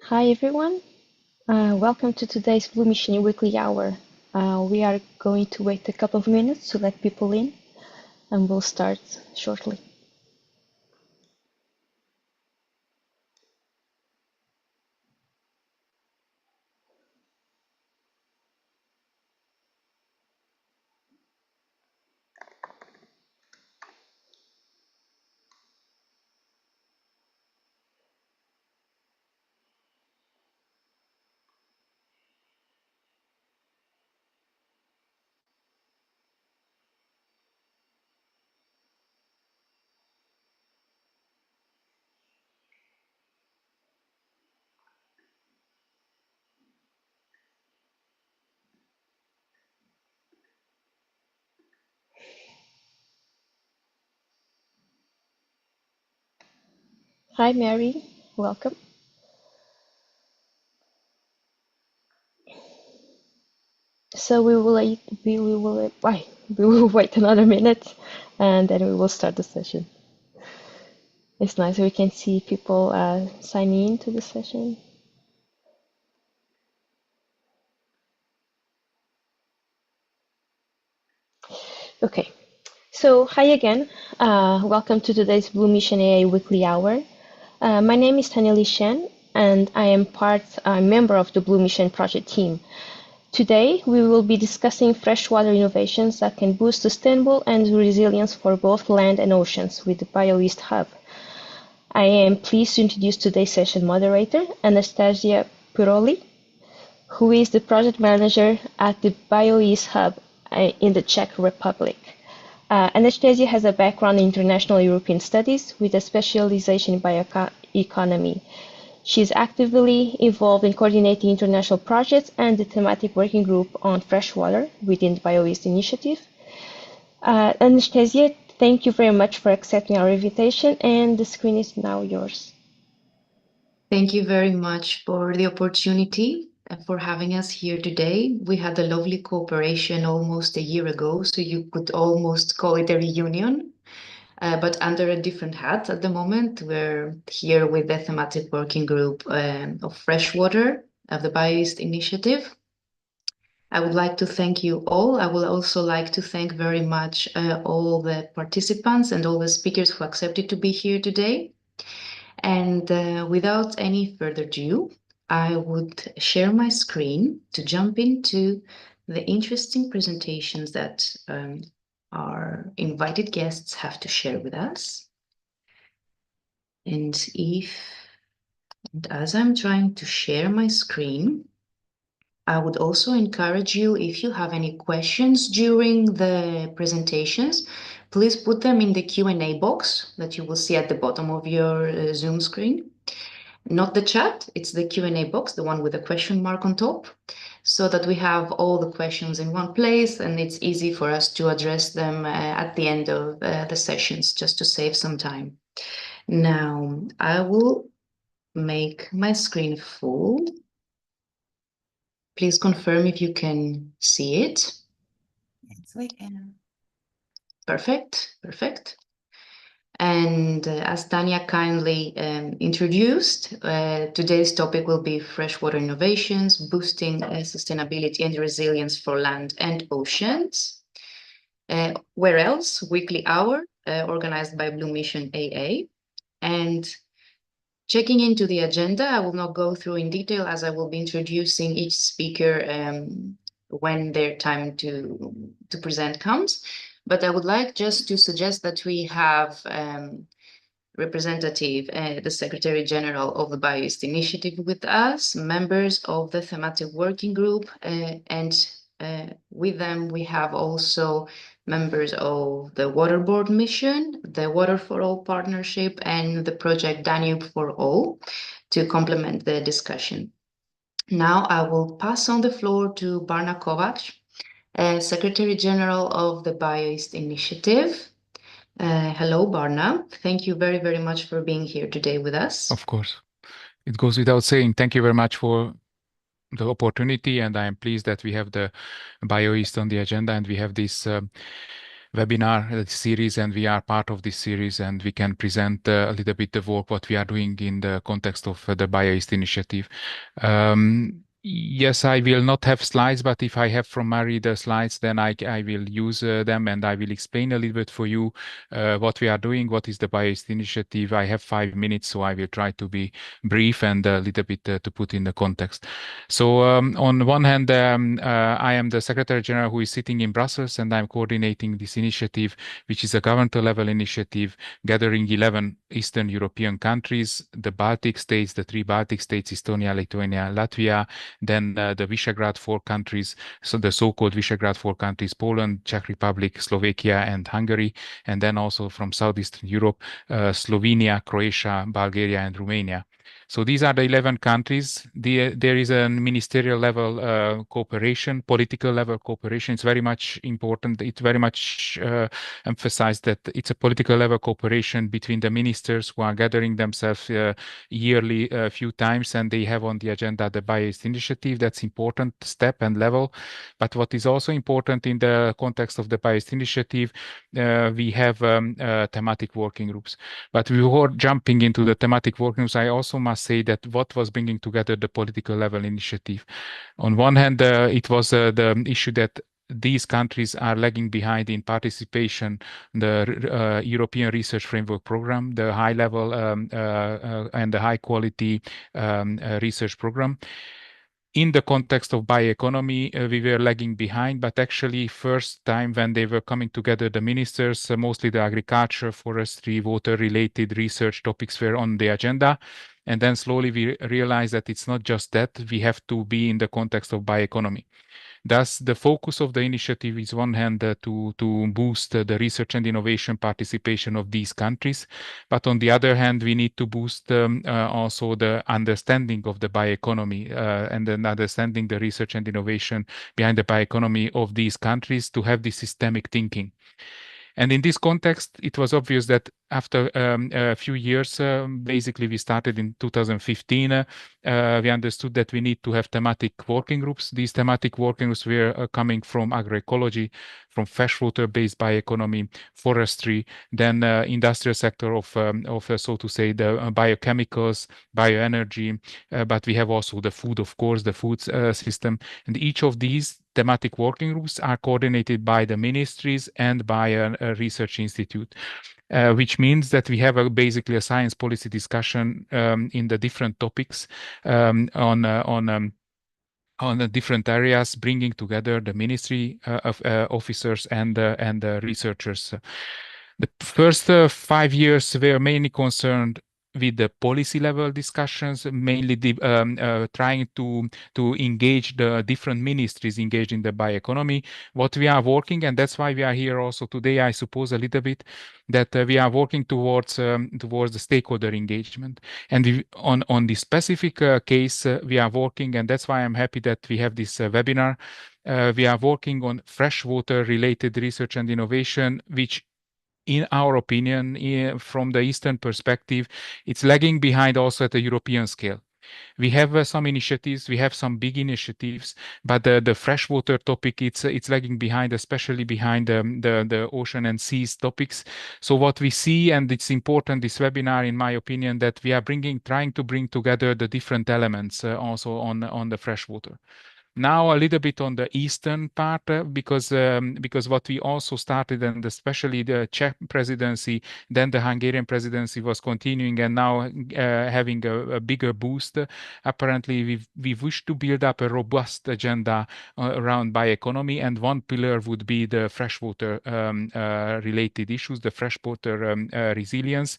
Hi everyone, welcome to today's Blue Mission Weekly Hour. We are going to wait a couple of minutes to let people in and we'll start shortly. Hi Mary, welcome. So we will wait another minute and then we will start the session. It's nice we can see people signing in to the session. Okay, so hi again. Welcome to today's Blue Mission AI Weekly Hour. My name is Tanya Lishan and I am a member of the Blue Mission project team. Today, we will be discussing freshwater innovations that can boost sustainable and resilience for both land and oceans with the BIOEAST Hub. I am pleased to introduce today's session moderator, Anastasia Piroli, who is the project manager at the BIOEAST Hub in the Czech Republic. Anastasia has a background in international European studies with a specialization in bioeconomy. She is actively involved in coordinating international projects and the thematic working group on freshwater within the BIOEAST Initiative. Anastasia, thank you very much for accepting our invitation, and the screen is now yours. Thank you very much for the opportunity and for having us here today. We had a lovely cooperation almost a year ago, so you could almost call it a reunion. But under a different hat at the moment. We're here with the thematic working group of freshwater of the BIOEAST Initiative. I would like to thank you all. I would also like to thank very much all the participants and all the speakers who accepted to be here today. And without any further ado, I would share my screen to jump into the interesting presentations that our invited guests have to share with us. And as I'm trying to share my screen, I would also encourage you, if you have any questions during the presentations, please put them in the Q&A box that you will see at the bottom of your Zoom screen. Not the chat, it's the Q&A box, the one with the question mark on top, so that we have all the questions in one place and it's easy for us to address them at the end of the sessions, just to save some time. Now, I will make my screen full. Please confirm if you can see it. Yes, we can. Perfect, perfect. And as Tanya kindly introduced, today's topic will be freshwater innovations, boosting sustainability and resilience for land and oceans. Where else? Weekly Hour, organized by Blue Mission AA. And checking into the agenda, I will not go through in detail as I will be introducing each speaker when their time to present comes. But I would like just to suggest that we have representative, the Secretary General of the BIOEAST Initiative with us, members of the thematic working group, and with them we have also members of the Water Board Mission, the Water for All Partnership, and the project Danube for All to complement the discussion. Now I will pass on the floor to Barna Kovac, Secretary General of the BIOEAST Initiative. Hello, Barna. Thank you very, very much for being here today with us. Of course. It goes without saying, thank you very much for the opportunity, and I am pleased that we have the BIOEAST on the agenda and we have this webinar series, and we are part of this series, and we can present a little bit the work what we are doing in the context of the BIOEAST initiative. Yes, I will not have slides, but if I have from Mary the slides, then I will use them, and I will explain a little bit for you what we are doing, what is the BIOEAST initiative. I have 5 minutes, so I will try to be brief and a little bit to put in the context. So on one hand, I am the Secretary General who is sitting in Brussels, and I'm coordinating this initiative, which is a governmental level initiative gathering 11 Eastern European countries, the Baltic states, the 3 Baltic states, Estonia, Lithuania, Latvia, then the Visegrad 4 countries, so the so-called Visegrad 4 countries, Poland, Czech Republic, Slovakia, and Hungary, and then also from Southeastern Europe, Slovenia, Croatia, Bulgaria, and Romania. So these are the 11 countries. There is a ministerial level cooperation, political level cooperation. It's very much important. It very much emphasized that it's a political level cooperation between the ministers who are gathering themselves yearly a few times, and they have on the agenda the BIOEAST initiative. That's important step and level. But what is also important in the context of the BIOEAST initiative, we have thematic working groups. But before jumping into the thematic working groups, I also must say that what was bringing together the political level initiative. On one hand, it was the issue that these countries are lagging behind in participation the European Research Framework Program, the high level and the high quality research program. In the context of bioeconomy, we were lagging behind, but actually first time when they were coming together, the ministers, mostly the agriculture, forestry, water-related research topics were on the agenda. And then slowly we realized that it's not just that, we have to be in the context of bioeconomy. Thus, the focus of the initiative is one hand to boost the research and innovation participation of these countries, but on the other hand, we need to boost also the understanding of the bioeconomy and then understanding the research and innovation behind the bioeconomy of these countries to have this systemic thinking. And in this context, it was obvious that after a few years, basically we started in 2015, we understood that we need to have thematic working groups. These thematic working groups were coming from agroecology, from freshwater-based bioeconomy, forestry, then industrial sector of so to say, the biochemicals, bioenergy, but we have also the food, of course, the food system. And each of these thematic working groups are coordinated by the ministries and by a research institute. Which means that we have basically a science policy discussion in the different topics on the different areas, bringing together the ministry of officers and the researchers. The first 5 years were mainly concerned with the policy level discussions, mainly trying to engage the different ministries engaged in the bioeconomy. What we are working, and that's why we are here also today, I suppose, a little bit, that we are working towards the stakeholder engagement. And on this specific case, we are working, and that's why I'm happy that we have this webinar. We are working on freshwater related research and innovation, which in our opinion, from the Eastern perspective, it's lagging behind also at the European scale. We have some initiatives, we have some big initiatives, but the freshwater topic, it's lagging behind, especially behind the ocean and seas topics. So what we see, and it's important, this webinar, in my opinion, that we are trying to bring together the different elements also on the freshwater. Now a little bit on the eastern part, because what we also started, and especially the Czech presidency, then the Hungarian presidency was continuing, and now having a bigger boost. Apparently, we wish to build up a robust agenda around bioeconomy, and one pillar would be the freshwater related issues, the freshwater resilience.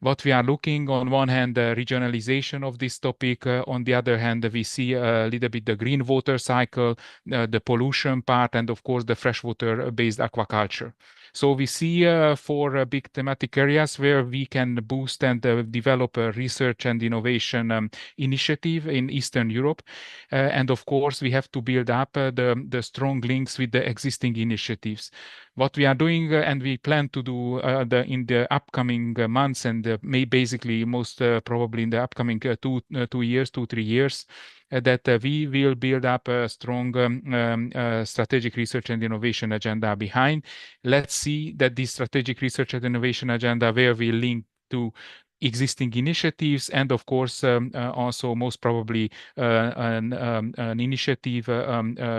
What we are looking on one hand, the regionalization of this topic. On the other hand, we see a little bit the green water cycle, the pollution part, and of course the freshwater-based aquaculture. So we see 4 big thematic areas where we can boost and develop a research and innovation initiative in Eastern Europe. And of course, we have to build up the strong links with the existing initiatives. What we are doing and we plan to do in the upcoming months and basically most probably in the upcoming 2-3 years, that we will build up a strong strategic research and innovation agenda behind. Let's see that this strategic research and innovation agenda, where we link to existing initiatives, and of course also most probably an initiative,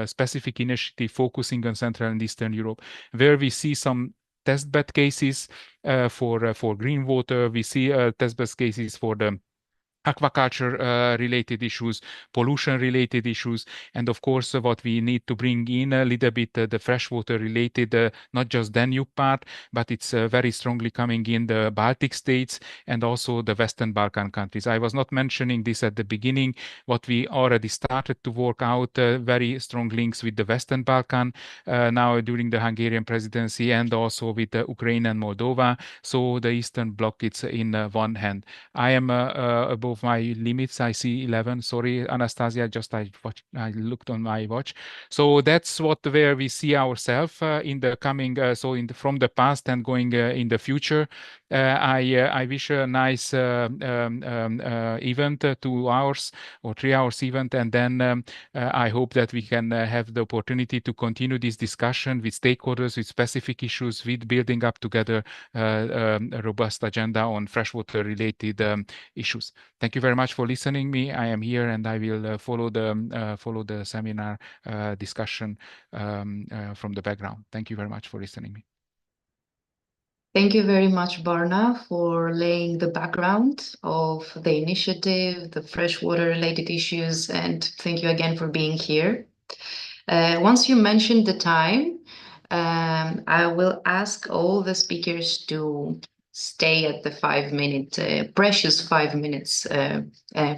specific initiative focusing on Central and Eastern Europe, where we see some testbed cases for green water. We see testbed cases for the aquaculture related issues, pollution related issues, and of course what we need to bring in a little bit the freshwater related, not just Danube part, but it's very strongly coming in the Baltic states and also the Western Balkan countries. I was not mentioning this at the beginning, what we already started to work out very strong links with the Western Balkan now during the Hungarian presidency, and also with Ukraine and Moldova. So the Eastern Bloc, it's in one hand. I am above my limits. I see 11. Sorry, Anastasia, just I looked on my watch. So that's where we see ourselves in the coming, from the past and going in the future. I wish a nice event, 2 hours or 3 hours event, and then I hope that we can have the opportunity to continue this discussion with stakeholders, with specific issues, with building up together a robust agenda on freshwater related issues. Thank you very much for listening me. I am here and I will follow the seminar discussion from the background. Thank you very much for listening me. Thank you very much, Barna, for laying the background of the initiative, the freshwater related issues, and thank you again for being here. Once you mentioned the time, I will ask all the speakers to stay at the 5-minute, precious 5 minutes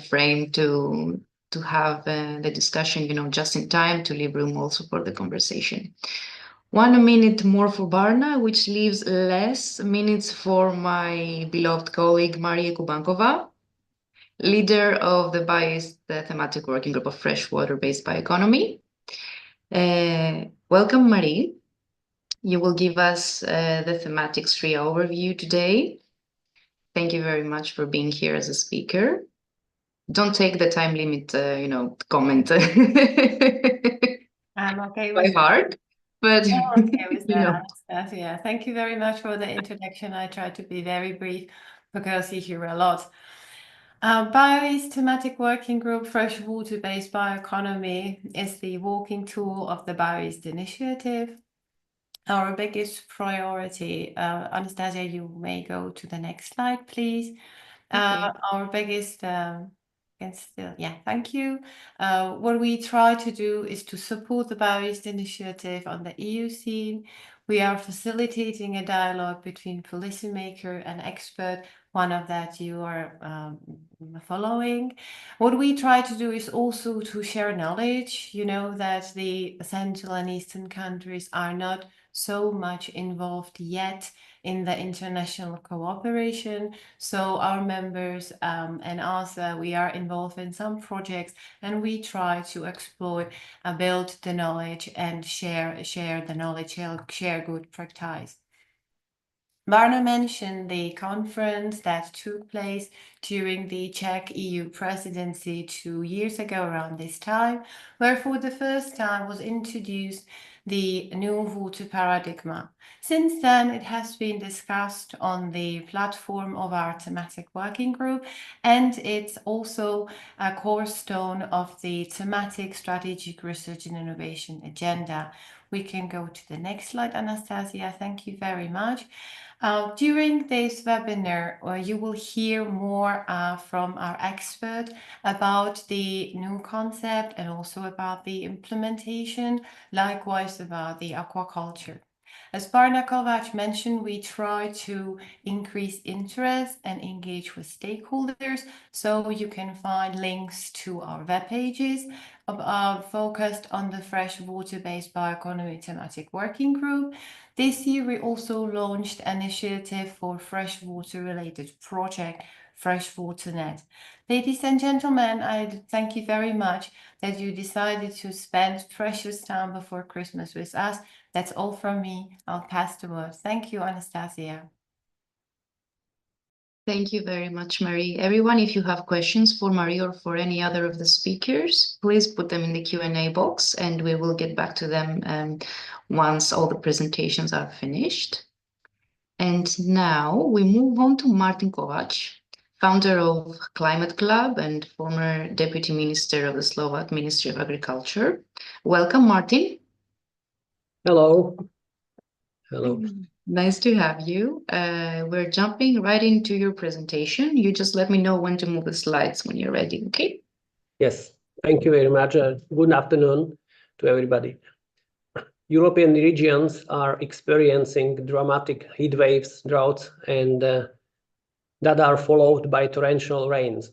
frame to have the discussion, just in time to leave room also for the conversation. 1 minute more for Barna, which leaves less minutes for my beloved colleague, Maria Kubankova, leader of the BIOEAST Thematic Working Group of Freshwater-Based Bioeconomy. Welcome, Marie. You will give us the thematics 3 overview today. Thank you very much for being here as a speaker. Don't take the time limit, comment. I'm okay with by heart, but I'm okay with that. Yeah, thank you very much for the introduction. I try to be very brief because you hear a lot. BIOEAST Thematic Working Group Freshwater-Based Bioeconomy is the working tool of the BIOEAST Initiative. Our biggest priority, Anastasia, you may go to the next slide, please. Okay. Our biggest, thank you. What we try to do is to support the BIOEAST Initiative on the EU scene. We are facilitating a dialogue between policymaker and expert, one of that you are following. What we try to do is also to share knowledge, that the Central and Eastern countries are not so much involved yet in the international cooperation. So our members and us, we are involved in some projects, and we try to explore, build the knowledge and share the knowledge, share good practice. Barna mentioned the conference that took place during the Czech EU presidency 2 years ago around this time, where for the first time was introduced the new water paradigm. Since then, it has been discussed on the platform of our thematic working group, and it's also a cornerstone of the thematic strategic research and innovation agenda. We can go to the next slide, Anastasia. Thank you very much. During this webinar, you will hear more from our expert about the new concept and also about the implementation, likewise about the aquaculture. As Barna Kovac mentioned, we try to increase interest and engage with stakeholders, so you can find links to our web pages focused on the freshwater-based bioeconomy thematic working group. This year, we also launched an initiative for freshwater-related project, FreshwaterNet. Ladies and gentlemen, I thank you very much that you decided to spend precious time before Christmas with us. That's all from me. I'll pass the word. Thank you, Anastasia. Thank you very much, Marie. Everyone, if you have questions for Marie or for any other of the speakers, please put them in the Q&A box and we will get back to them once all the presentations are finished. And now we move on to Martin Kovac, founder of Climate Club and former Deputy Minister of the Slovak Ministry of Agriculture. Welcome, Martin. Hello. Hello. Nice to have you. We're jumping right into your presentation. You just let me know when to move the slides when you're ready, okay? Yes, thank you very much. Good afternoon to everybody. European regions are experiencing dramatic heat waves, droughts, and that are followed by torrential rains.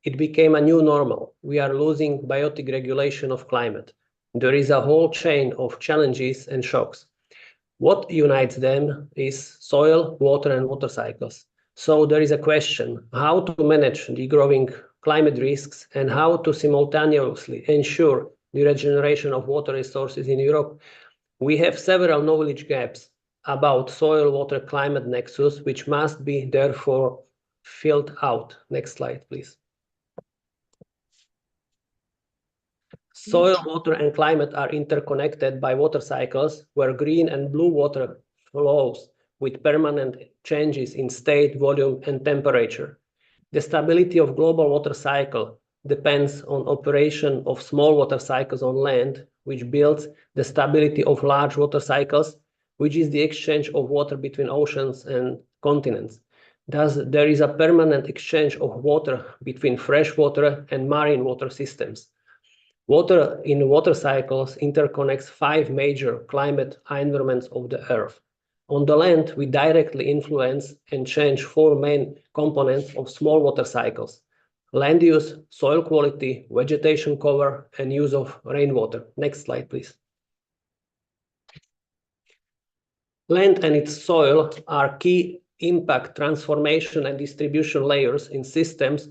It became a new normal. We are losing biotic regulation of climate. There is a whole chain of challenges and shocks. What unites them is soil, water, and water cycles. So there is a question, how to manage the growing climate risks and how to simultaneously ensure the regeneration of water resources in Europe. We have several knowledge gaps about soil-water climate nexus, which must be therefore filled out. Next slide, please. Soil, water, and climate are interconnected by water cycles where green and blue water flows with permanent changes in state, volume, and temperature. The stability of global water cycle depends on operation of small water cycles on land, which builds the stability of large water cycles, which is the exchange of water between oceans and continents. Thus, there is a permanent exchange of water between freshwater and marine water systems. Water in water cycles interconnects 5 major climate environments of the Earth. On the land, we directly influence and change 4 main components of small water cycles: land use, soil quality, vegetation cover, and use of rainwater. Next slide, please. Land and its soil are key impact, transformation, and distribution layers in systems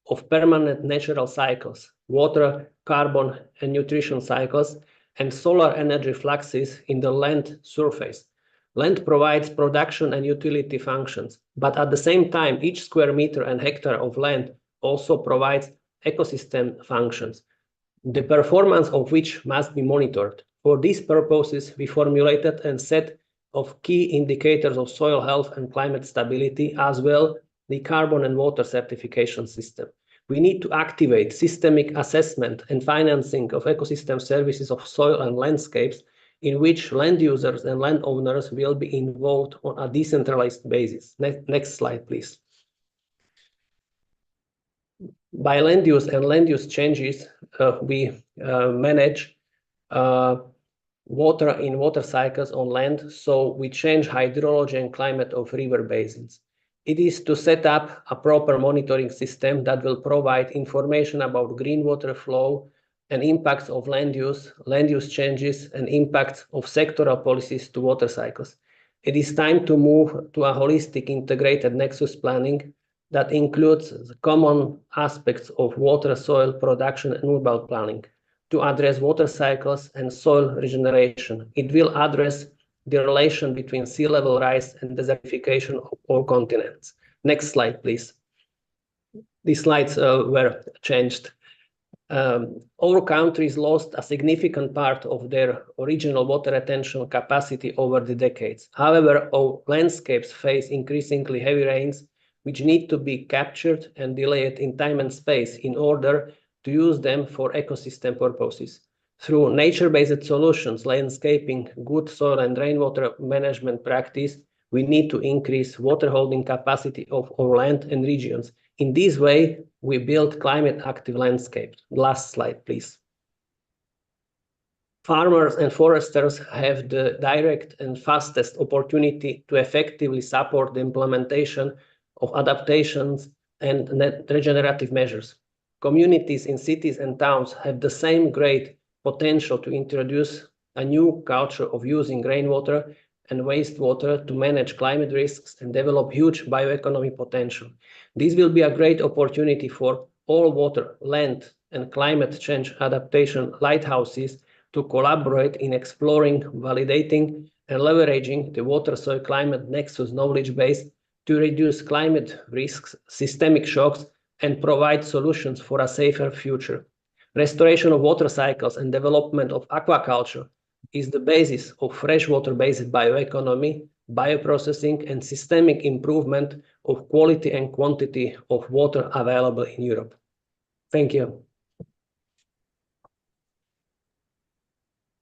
of permanent natural cycles, water, carbon, and nutrition cycles, and solar energy fluxes in the land surface. Land provides production and utility functions, but at the same time, each square meter and hectare of land also provides ecosystem functions, the performance of which must be monitored. For these purposes, we formulated a set of key indicators of soil health and climate stability, as well the carbon and water certification system. We need to activate systemic assessment and financing of ecosystem services of soil and landscapes, in which land users and landowners will be involved on a decentralized basis. Next slide, please. By land use and land use changes, we manage water in water cycles on land, so we change hydrology and climate of river basins. It is to set up a proper monitoring system that will provide information about green water flow and impacts of land use changes, and impacts of sectoral policies to water cycles. It is time to move to a holistic integrated nexus planning that includes the common aspects of water, soil, production, and urban planning to address water cycles and soil regeneration. It will address the relation between sea level rise and desertification of all continents. Next slide, please. These slides were changed. All countries lost a significant part of their original water retention capacity over the decades. However, all landscapes face increasingly heavy rains, which need to be captured and delayed in time and space in order to use them for ecosystem purposes. Through nature-based solutions, landscaping, good soil and rainwater management practice, we need to increase water holding capacity of our land and regions. In this way, we build climate-active landscapes. Last slide, please. Farmers and foresters have the direct and fastest opportunity to effectively support the implementation of adaptations and regenerative measures. Communities in cities and towns have the same great potential to introduce a new culture of using rainwater and wastewater to manage climate risks and develop huge bioeconomy potential. This will be a great opportunity for all water, land, and climate change adaptation lighthouses to collaborate in exploring, validating, and leveraging the water-soil-climate nexus knowledge base to reduce climate risks, systemic shocks, and provide solutions for a safer future. Restoration of water cycles and development of aquaculture is the basis of freshwater-based bioeconomy, bioprocessing, and systemic improvement of quality and quantity of water available in Europe. Thank you.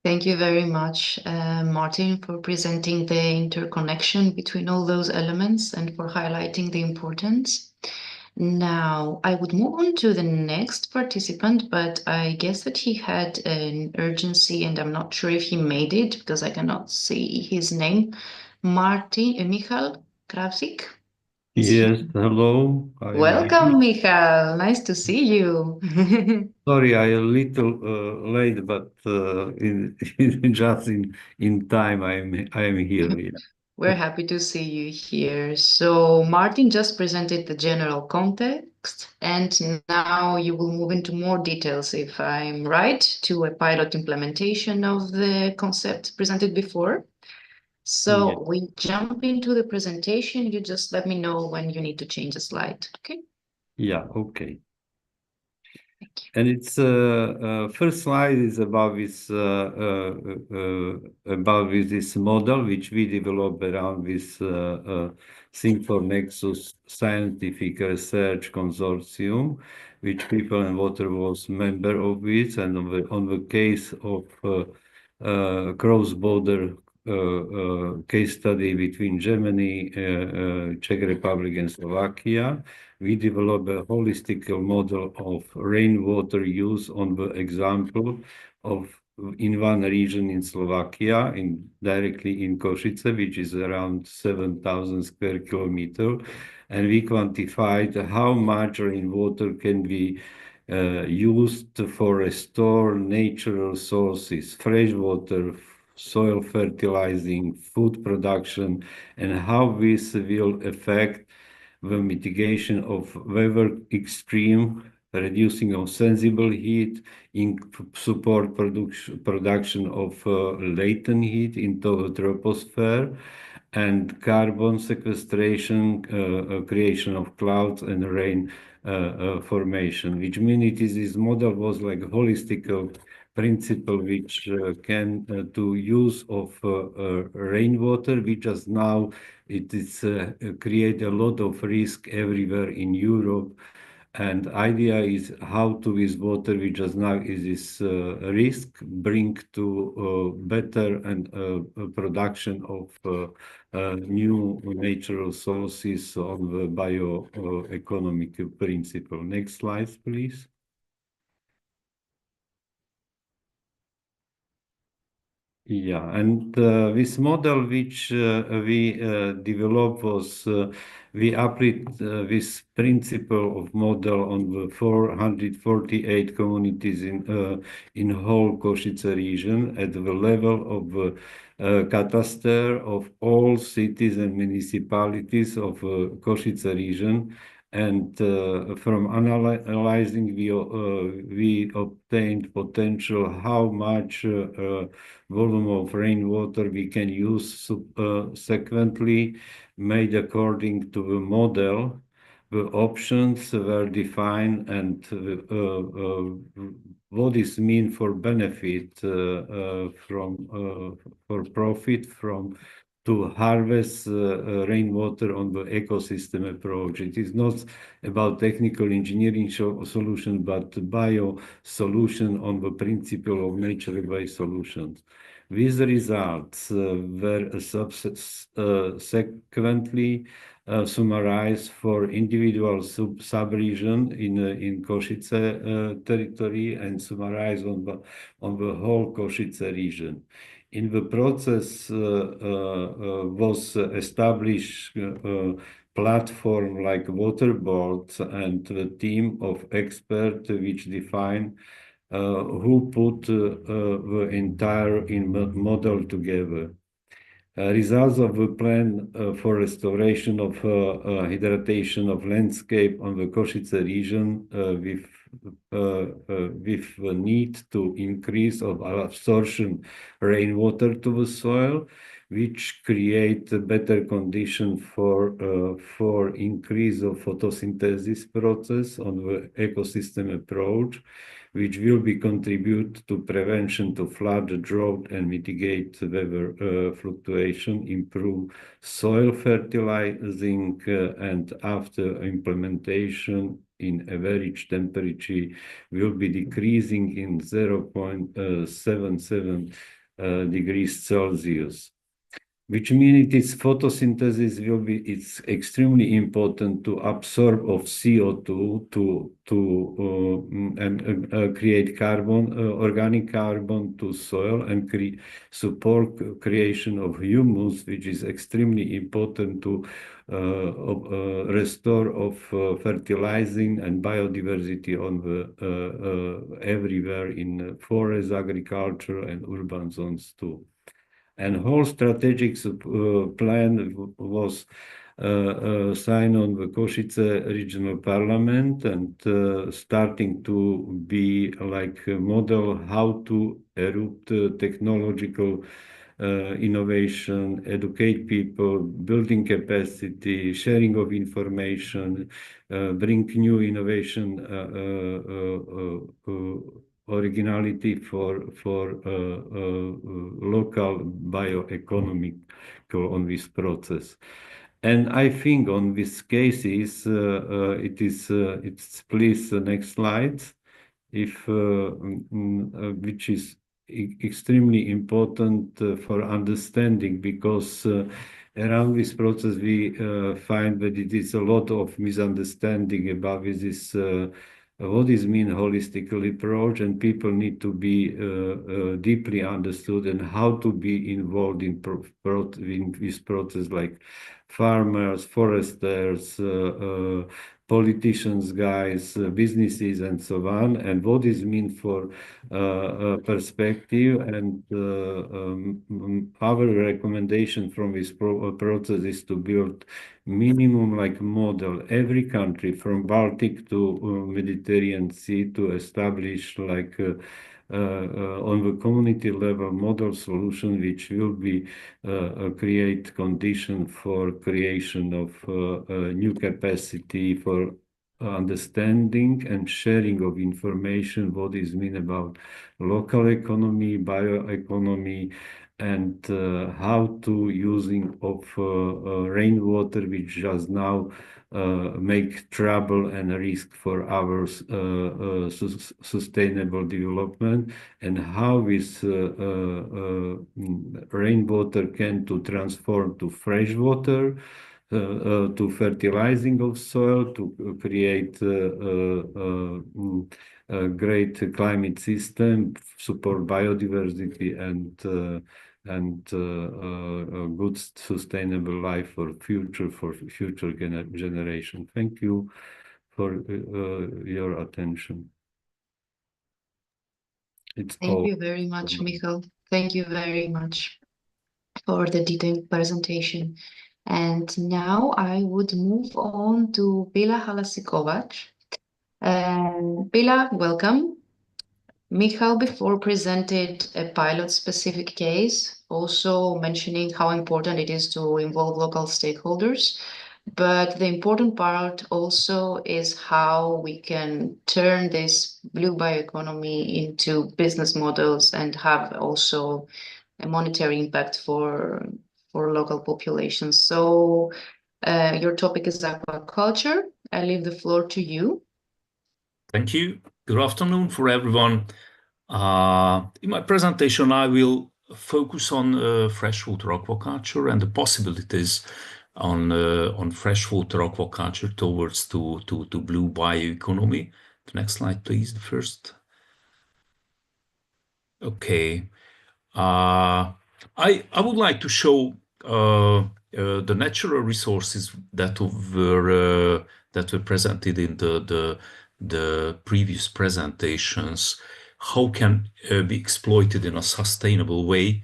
Thank you very much, Martin, for presenting the interconnection between all those elements and for highlighting the importance. Now, I would move on to the next participant, but I guess that he had an urgency and I'm not sure if he made it because I cannot see his name. Michal Kravsik? Yes, hello. Welcome, Michal. Nice to see you. Sorry, I a little late, but just in time I am here. Yeah. We're happy to see you here. So Martin just presented the general context, and now you will move into more details, if I'm right, to a pilot implementation of the concept presented before. So Yeah. we jump into the presentation. You just let me know when you need to change a slide, okay? Yeah, okay. Thank you. And it's first slide is about this model which we developed around this Think4 Nexus scientific research consortium, which People and Water was member of it, and on the case of cross-border case study between Germany, Czech Republic, and Slovakia. We developed a holistic model of rainwater use on the example of in one region in Slovakia, directly in Košice, which is around 7,000 square kilometers, and we quantified how much rainwater can be used for restore natural sources, fresh water, soil fertilizing, food production, and how this will affect the mitigation of weather extreme, reducing of sensible heat, in support production of latent heat into the troposphere, and carbon sequestration, creation of clouds and rain formation, which means this model was like holistic principle which can to use of rainwater, which just now it is create a lot of risk everywhere in Europe. And idea is how to with water, which just now is this risk, bring to better and production of new natural sources on the bioeconomic principle. Next slide, please. Yeah, and this model which we developed was we applied this principle of model on the 448 communities in whole Košice region at the level of cadastre of all cities and municipalities of Košice region. And from analyzing, we obtained potential how much volume of rainwater we can use subsequently, made according to the model. The options were defined, and what is mean for benefit for profit from to harvest rainwater on the ecosystem approach. It is not about technical engineering solution, but bio solution on the principle of nature-based solutions. These results were subsequently summarized for individual sub-region in Košice territory and summarized on the whole Košice region. In the process was established platform like water boards and a team of experts which define who put the entire model together. Results of the plan for restoration of hydration of landscape on the Košice region with the need to increase of absorption rainwater to the soil. which create a better condition for increase of photosynthesis process on the ecosystem approach, which will be contribute to prevention to flood, drought, and mitigate weather fluctuation, improve soil fertilizing, and after implementation in average temperature will be decreasing in 0.77 degrees Celsius. Which means its photosynthesis it's extremely important to absorb of CO2 and create carbon, organic carbon to soil and support creation of humus, which is extremely important to restore of fertilizing and biodiversity on the everywhere in forest, agriculture, and urban zones too. And whole strategic plan was signed on the Košice Regional Parliament and starting to be like a model how to erupt technological innovation, educate people, building capacity, sharing of information, bring new innovation originality for local bioeconomic on this process. And I think on these cases, it's please next slide, which is extremely important for understanding, because around this process we find that it is a lot of misunderstanding about this what is mean holistic approach, and people need to be deeply understood and how to be involved in this process, like farmers, foresters, politicians, guys, businesses, and so on, and what is mean for perspective. And our recommendation from this process is to build minimum like model every country from Baltic to Mediterranean Sea to establish like on the community level model solution, which will be create condition for creation of new capacity for understanding and sharing of information, what is mean about local economy, bioeconomy, and how to using of rainwater, which just now make trouble and risk for our sustainable development, and how this rainwater can to transform to fresh water, to fertilizing of soil, to create a great climate system, support biodiversity, and a good sustainable life for future generation. Thank you for your attention. Thank you very much, Michal. Thank you very much for the detailed presentation. And now I would move on to Bila Halasikovac. Bila, welcome. Michal before presented a pilot-specific case, also mentioning how important it is to involve local stakeholders. But the important part also is how we can turn this blue bioeconomy into business models and have also a monetary impact for local populations. So your topic is aquaculture. I leave the floor to you. Thank you. Good afternoon for everyone. In my presentation, I will focus on freshwater aquaculture and the possibilities on freshwater aquaculture towards to blue bioeconomy. The next slide, please. The first. Okay. I would like to show the natural resources that were presented in the previous presentations, how can be exploited in a sustainable way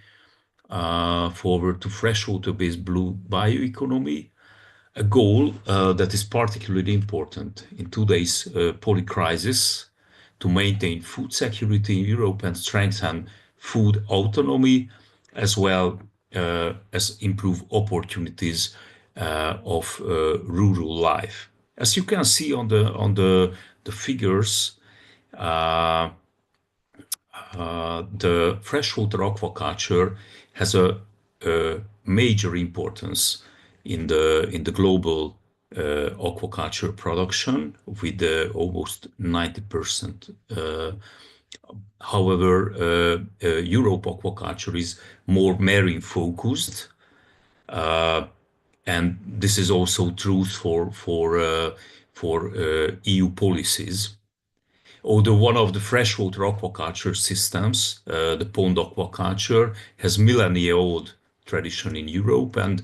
forward to freshwater-based blue bioeconomy, a goal that is particularly important in today's polycrisis to maintain food security in Europe and strengthen food autonomy, as well as improve opportunities of rural life. As you can see on the figures, the freshwater aquaculture has a major importance in the global aquaculture production with almost 90%. However, Europe aquaculture is more marine focused, and this is also true for EU policies. Although one of the freshwater aquaculture systems, the pond aquaculture, has millennia-old tradition in Europe, and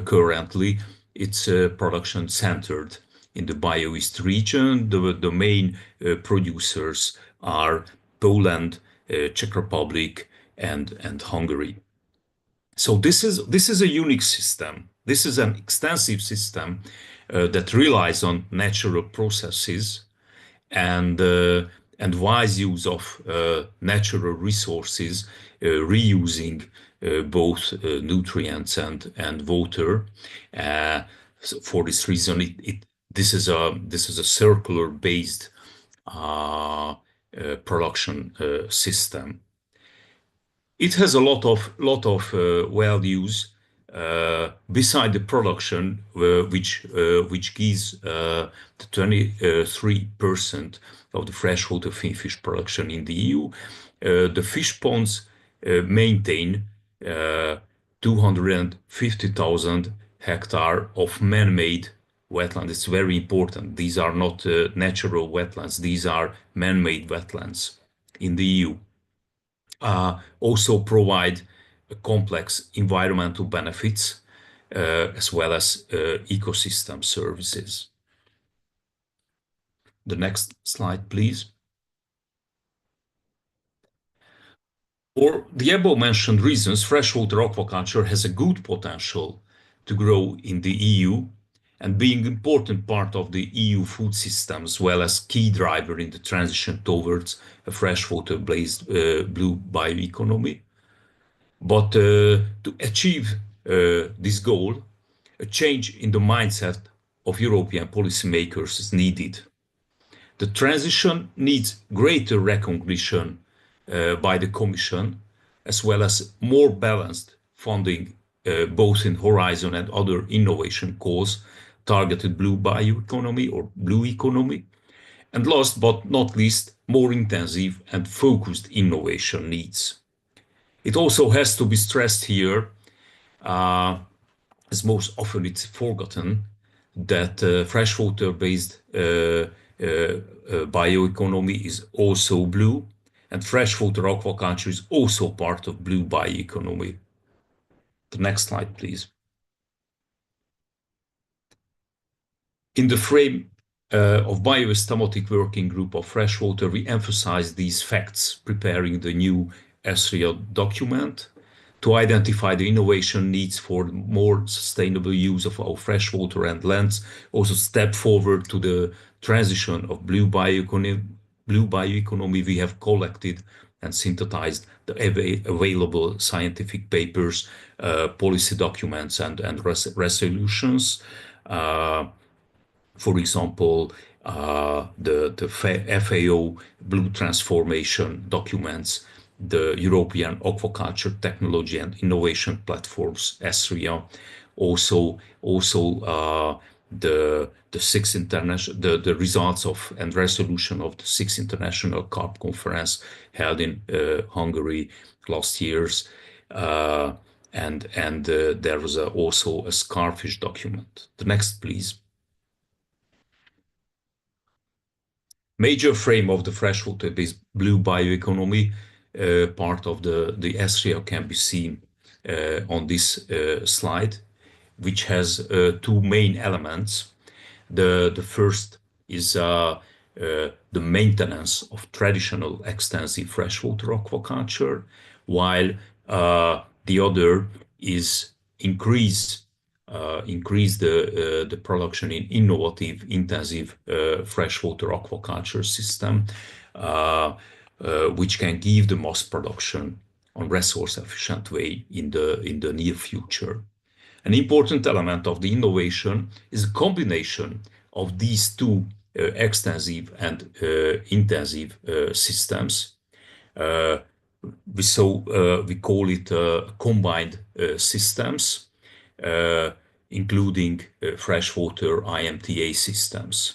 currently it's production centered in the BIOEAST region. The main producers are Poland, Czech Republic, and Hungary. So this is a unique system. This is an extensive system that relies on natural processes and wise use of natural resources, reusing both nutrients and water. So for this reason, this is a circular based production system. It has a lot of values beside the production, which gives the 23% of the freshwater finfish production in the EU. The fish ponds maintain 250,000 hectares of man-made wetlands. It's very important. These are not natural wetlands. These are man-made wetlands in the EU. Also provide complex environmental benefits as well as ecosystem services. The next slide, please. For the above-mentioned reasons, freshwater aquaculture has a good potential to grow in the EU, and being an important part of the EU food system, as well as key driver in the transition towards a freshwater-based blue bioeconomy. But to achieve this goal, a change in the mindset of European policymakers is needed. The transition needs greater recognition by the Commission, as well as more balanced funding, both in Horizon and other innovation calls, targeted blue bioeconomy or blue economy. And last but not least, more intensive and focused innovation needs. It also has to be stressed here, as most often it's forgotten, that freshwater-based bioeconomy is also blue, and freshwater aquaculture is also part of blue bioeconomy. The next slide, please. In the frame of BIOEAST Thematic Working Group of Freshwater, we emphasize these facts, preparing the new S03E05 document to identify the innovation needs for more sustainable use of our freshwater and lands, also step forward to the transition of blue bioeconomy. We have collected and synthesized the available scientific papers, policy documents, and resolutions. For example, the FAO Blue Transformation documents, the European Aquaculture Technology and Innovation Platforms, S03E05, also the sixth international, the results of and resolution of the sixth international carp conference held in Hungary last years, and there was also a scarfish document. The next, please. Major frame of the freshwater-based blue bioeconomy, part of the S03E05 can be seen on this slide, which has two main elements. The first is the maintenance of traditional extensive freshwater aquaculture, while the other is increase the production in innovative, intensive freshwater aquaculture system, which can give the mass production on resource-efficient way in the near future. An important element of the innovation is a combination of these two extensive and intensive systems. We call it combined systems, including freshwater IMTA systems.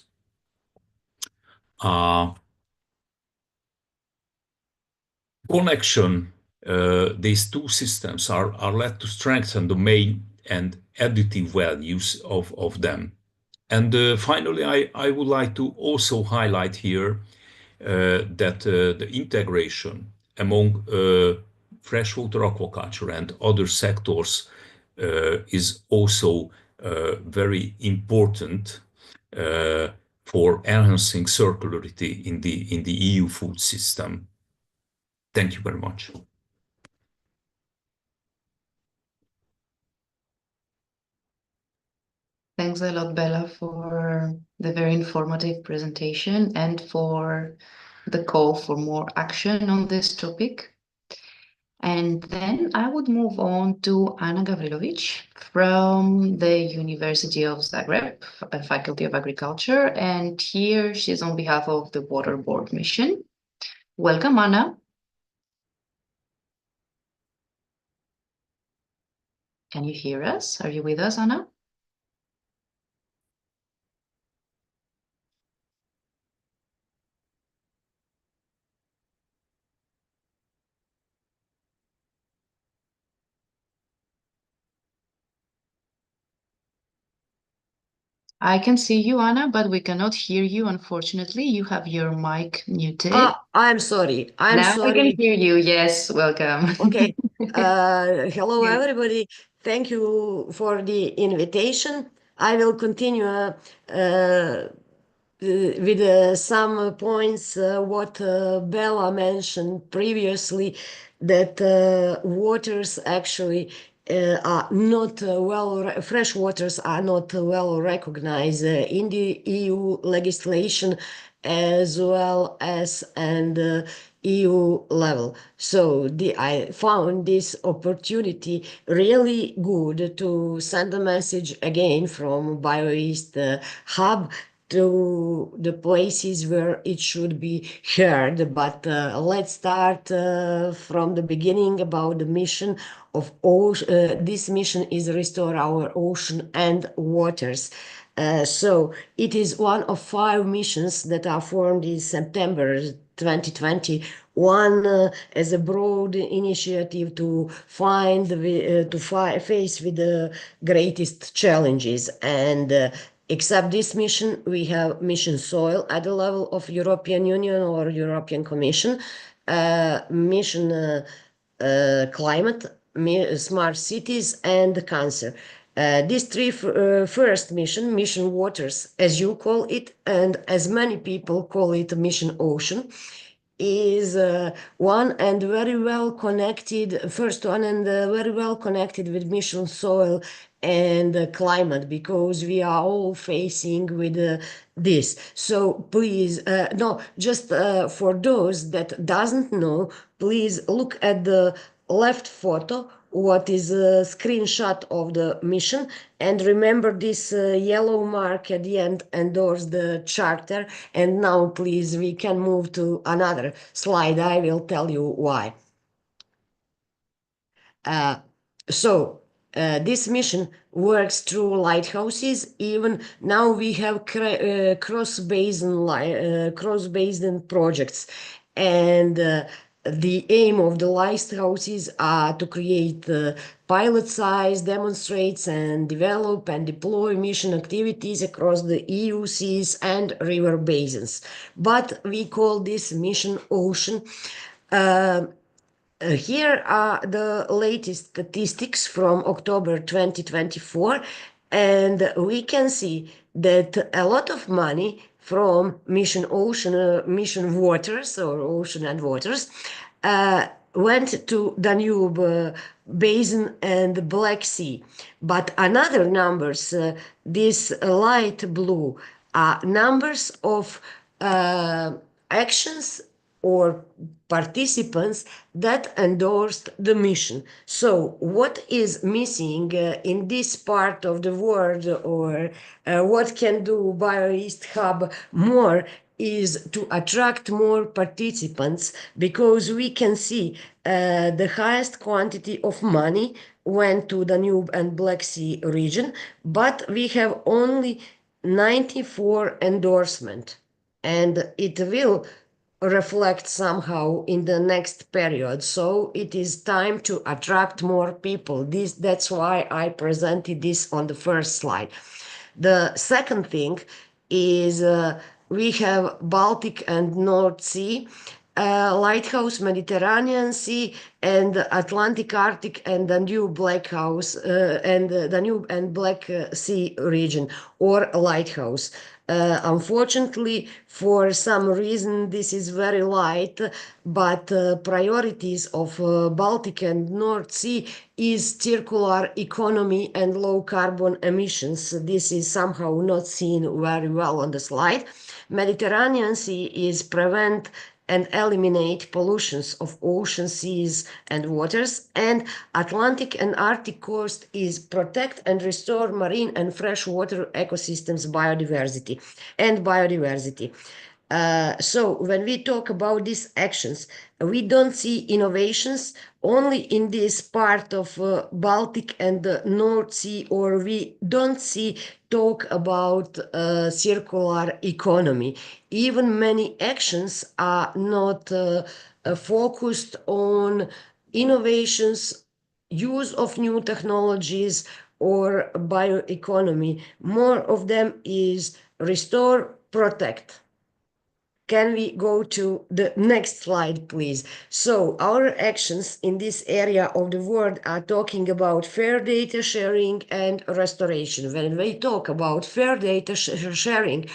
Connection, these two systems are led to strengthen the main and additive values of them. And finally, I would like to also highlight here that the integration among freshwater aquaculture and other sectors is also very important for enhancing circularity in the EU food system. Thank you very much. Thanks a lot, Bella, for the very informative presentation and for the call for more action on this topic. And then I would move on to Anna Gavrilovic from the University of Zagreb, Faculty of Agriculture. And here she's on behalf of the Water Board mission. Welcome, Anna. Can you hear us? Are you with us, Anna? I can see you, Anna, but we cannot hear you, unfortunately. You have your mic muted. I'm sorry. Now we can hear you. Yes, welcome. Okay. Hello, everybody. Thank you for the invitation. I will continue with some points what Bella mentioned previously, that waters actually are not fresh waters are not well recognized in the EU legislation as well as EU level. So I found this opportunity really good to send a message again from BIOEAST Hub to the places where it should be heard. But let's start from the beginning about the mission of ocean. This mission is restore our ocean and waters. So it is one of 5 missions that are formed in September 2020. One as a broad initiative to face with the greatest challenges. And except this mission, we have mission soil at the level of European Union or European Commission, mission climate, smart cities, and cancer. These 3 first mission waters, as you call it, and as many people call it, mission ocean, is one and very well connected, first one and very well connected with mission soil and climate, because we are all facing with this. So please, no, just for those that doesn't know, please look at the left photo, what is a screenshot of the mission, and remember this yellow mark at the end endorses the charter. And now please, we can move to another slide. I will tell you why. This mission works through lighthouses. Even now we have cross-basin projects, and the aim of the lighthouses are to create pilot size demonstrates and develop and deploy mission activities across the EU seas and river basins. But we call this mission ocean. Here are the latest statistics from October 2024, and we can see that a lot of money from mission ocean, mission waters or ocean and waters went to Danube Basin and Black Sea. But another numbers, this light blue, are numbers of actions or participants that endorsed the mission. So what is missing in this part of the world, or what can do BioEAST Hub more, is to attract more participants, because we can see the highest quantity of money went to the Danube and Black Sea region, but we have only 94 endorsement, and it will reflect somehow in the next period. So it is time to attract more people. That's why I presented this on the first slide. The second thing is we have Baltic and North Sea, Lighthouse, Mediterranean Sea, and Atlantic, Arctic, and Danube Lighthouse, and Danube and Black Sea region, or Lighthouse. Unfortunately, for some reason, this is very light, but priorities of Baltic and North Sea is circular economy and low carbon emissions. This is somehow not seen very well on the slide. Mediterranean Sea is prevent and eliminate pollutions of ocean, seas, and waters, and Atlantic and Arctic coast is protect and restore marine and freshwater ecosystems biodiversity. So when we talk about these actions, we don't see innovations only in this part of Baltic and the North Sea, or we don't see talk about circular economy. Even many actions are not focused on innovations, use of new technologies, or bioeconomy. More of them is restore, protect. Can we go to the next slide, please? So our actions in this area of the world are talking about fair data sharing and restoration. When we talk about fair data sharing,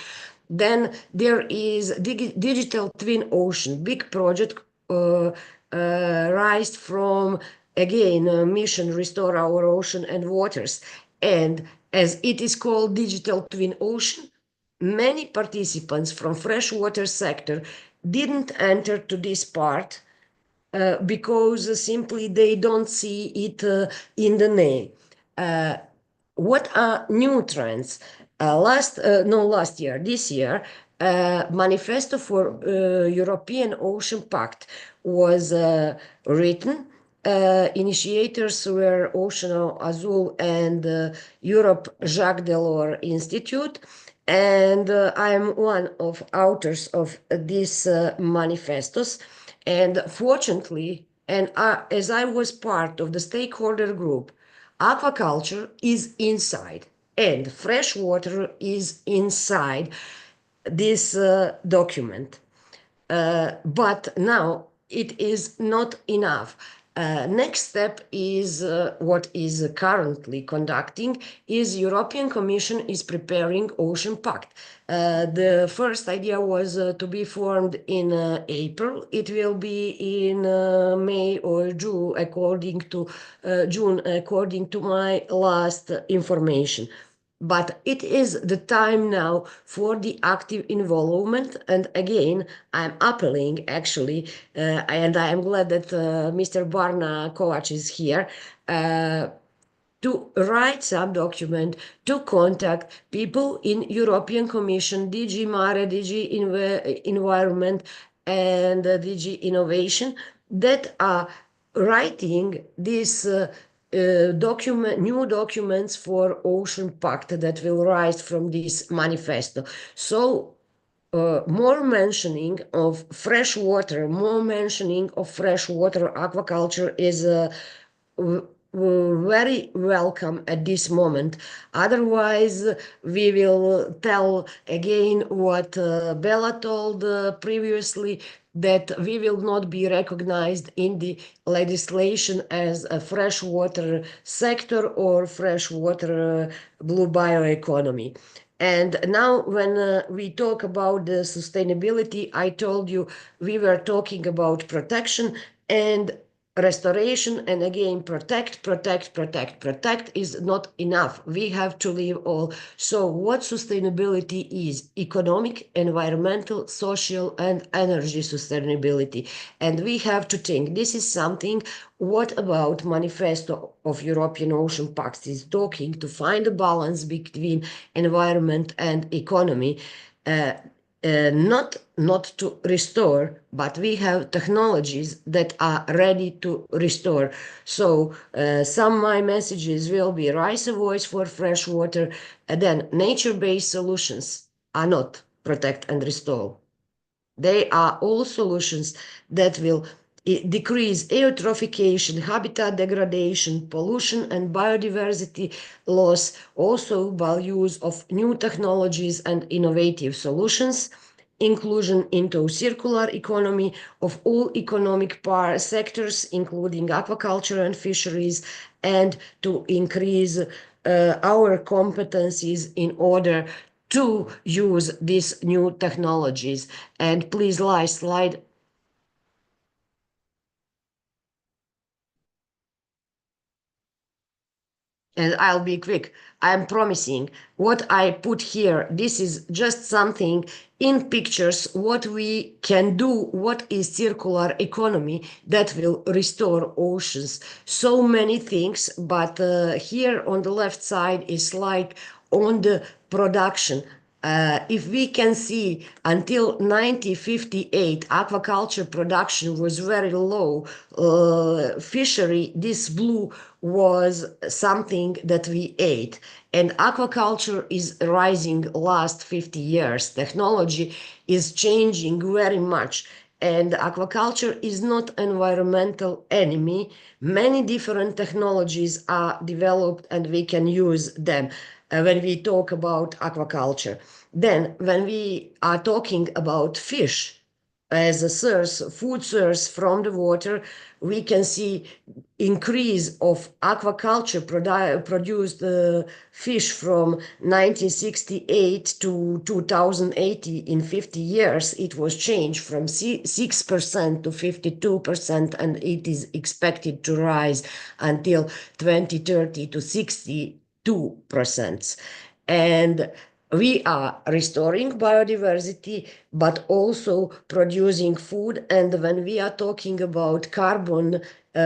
then there is Digital Twin Ocean, big project raised from, again, mission Restore Our Ocean and Waters. And as it is called Digital Twin Ocean, many participants from freshwater sector didn't enter to this part because simply they don't see it in the name. What are new trends? This year, Manifesto for European Ocean Pact was written. Initiators were Ocean Azul and Europe Jacques Delors Institute. And I am one of authors of these manifestos. And fortunately, and as I was part of the stakeholder group, aquaculture is inside, and freshwater is inside this document. But now it is not enough. Next step is what is currently conducting is European Commission is preparing Ocean Pact. The first idea was to be formed in April. It will be in May or June, according to my last information. But it is the time now for the active involvement. And again, I'm appealing actually, and I am glad that Mr. Barna Kovac is here, to write some document, to contact people in European Commission, DG Mare, DG Environment, and DG Innovation that are writing this new documents for Ocean Pact that will rise from this manifesto. So more mentioning of freshwater, more mentioning of freshwater aquaculture is very welcome at this moment. Otherwise, we will tell again what Bella told previously, that we will not be recognized in the legislation as a freshwater sector or freshwater blue bioeconomy. And now when we talk about the sustainability, I told you we were talking about protection, and restoration and again protect is not enough. We have to live all. So what sustainability is? Economic, environmental, social and energy sustainability. And we have to think this is something what about Manifesto of European Ocean Pact is talking to find a balance between environment and economy. Not to restore, but we have technologies that are ready to restore. So some of my messages will be raise a voice for fresh water, and then nature-based solutions are not protect and restore. They are all solutions that will decrease eutrophication, habitat degradation, pollution and biodiversity loss, also by use of new technologies and innovative solutions, inclusion into circular economy of all economic sectors, including aquaculture and fisheries, and to increase our competencies in order to use these new technologies. And please, last slide. And I'll be quick. I'm promising what I put here. This is just something in pictures, what we can do, what is circular economy that will restore oceans. So many things, but here on the left side is like on the production. If we can see until 1958, aquaculture production was very low. Fishery, this blue was something that we ate. And aquaculture is rising last 50 years. Technology is changing very much. And aquaculture is not environmental enemy. Many different technologies are developed and we can use them when we talk about aquaculture. Then when we are talking about fish as a source, food source from the water, we can see increase of aquaculture produced fish from 1968 to 2080. In 50 years, it was changed from 6% to 52%, and it is expected to rise until 2030 to 62%. And we are restoring biodiversity, but also producing food. And when we are talking about carbon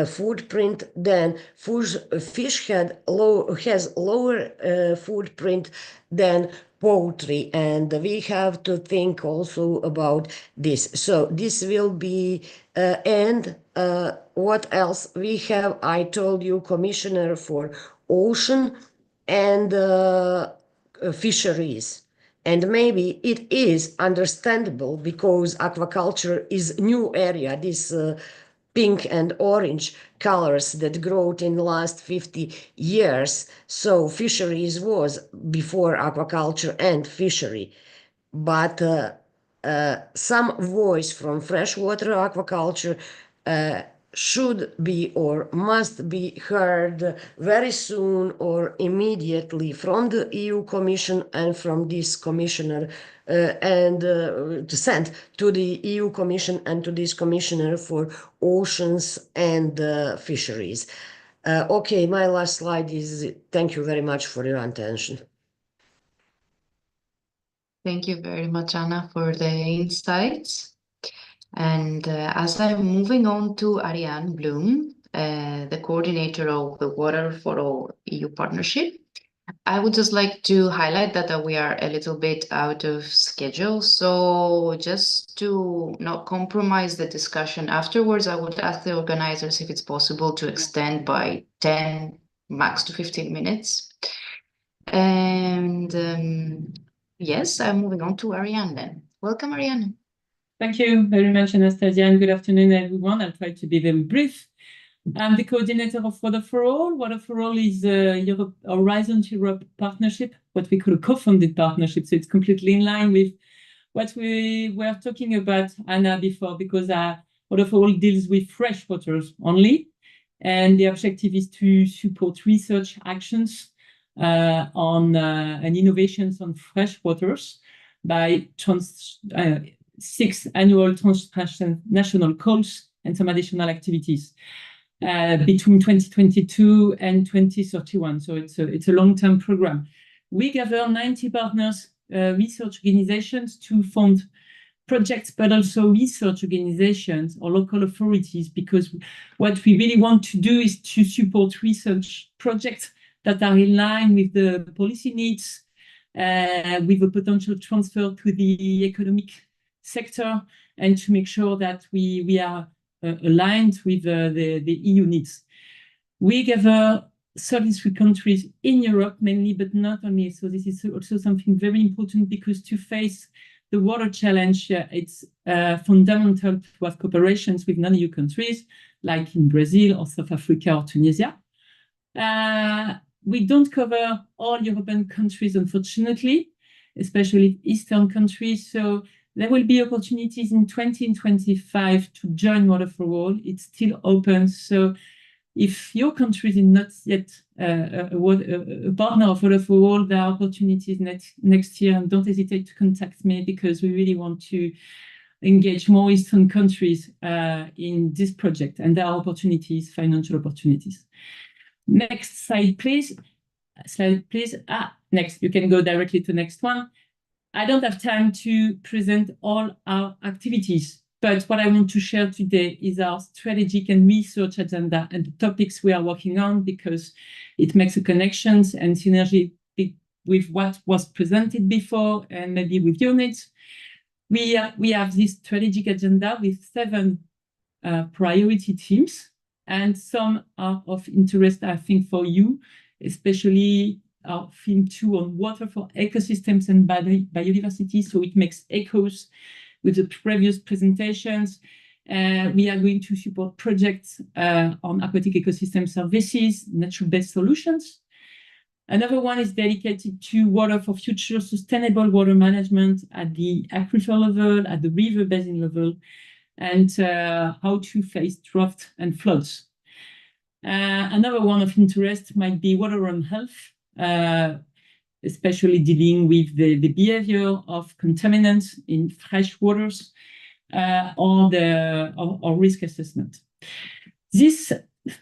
footprint, then fish has lower footprint than poultry. And we have to think also about this. So this will be, and what else we have? I told you, Commissioner for Ocean and fisheries. And maybe it is understandable because aquaculture is new area, this pink and orange colors that grew in the last 50 years. So fisheries was before aquaculture and fishery. But some voice from freshwater aquaculture should be or must be heard very soon or immediately from the EU Commission and from this commissioner to send to the EU Commission and to this commissioner for oceans and fisheries. Okay, my last slide is thank you very much for your attention. Thank you very much, Anna, for the insights. And as I'm moving on to Ariane Bloom, the coordinator of the Water for All EU partnership, I would just like to highlight that we are a little bit out of schedule. So just to not compromise the discussion afterwards, I would ask the organizers if it's possible to extend by 10, max to 15 minutes. And yes, I'm moving on to Ariane then. Welcome, Ariane. Thank you very much, Anastasia, and good afternoon, everyone. I'll try to be very brief. I'm the coordinator of Water for All. Water for All is a Horizon Europe partnership, what we call a co-funded partnership. So it's completely in line with what we were talking about, Anna, before, because Water for All deals with fresh waters only. And the objective is to support research actions on and innovations on fresh waters by 6 annual transnational calls and some additional activities. between 2022 and 2031. So it's a long-term program. We gather 90 partners, research organizations to fund projects, but also research organizations or local authorities, because what we really want to do is to support research projects that are in line with the policy needs, with a potential transfer to the economic sector, and to make sure that we are aligned with the EU needs. We gather 33 countries in Europe mainly, but not only. So this is also something very important, because to face the water challenge, it's fundamental to have cooperations with non-EU countries, like in Brazil or South Africa or Tunisia. We don't cover all European countries, unfortunately, especially Eastern countries. So there will be opportunities in 2025 to join Water for All. It's still open. So if your country is not yet a partner of Water for All, there are opportunities next year, and don't hesitate to contact me, because we really want to engage more Eastern countries in this project, and there are opportunities, financial opportunities. Next slide, please. Next, you can go directly to next one. I don't have time to present all our activities, but what I want to share today is our strategic and research agenda and the topics we are working on, because it makes a connections and synergy with what was presented before and maybe with your needs. We have this strategic agenda with 7 priority themes, and some are of interest, I think, for you, especially our theme 2 on water for ecosystems and biodiversity. So it makes echoes with the previous presentations. We are going to support projects on aquatic ecosystem services, natural-based solutions. Another one is dedicated to water for future sustainable water management at the aquifer level, at the river basin level, and how to face drought and floods. Another one of interest might be water and health, especially dealing with the behavior of contaminants in fresh waters, or risk assessment. These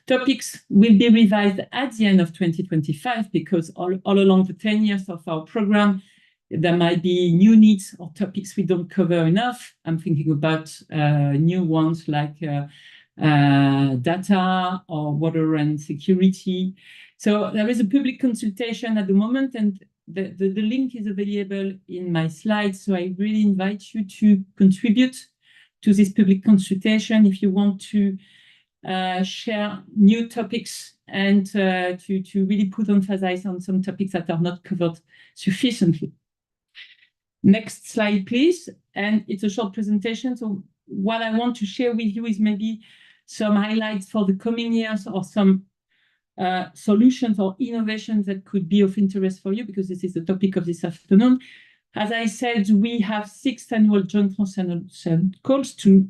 topics will be revised at the end of 2025, because all along the 10 years of our program, there might be new needs or topics we don't cover enough. I'm thinking about new ones like data or water and security. So there is a public consultation at the moment, and the link is available in my slides. So I really invite you to contribute to this public consultation if you want to share new topics and to really put emphasis on some topics that are not covered sufficiently. Next slide, please. And it's a short presentation. So what I want to share with you is maybe some highlights for the coming years, or some solutions or innovations that could be of interest for you, because this is the topic of this afternoon. As I said, we have 6 annual joint transnational calls to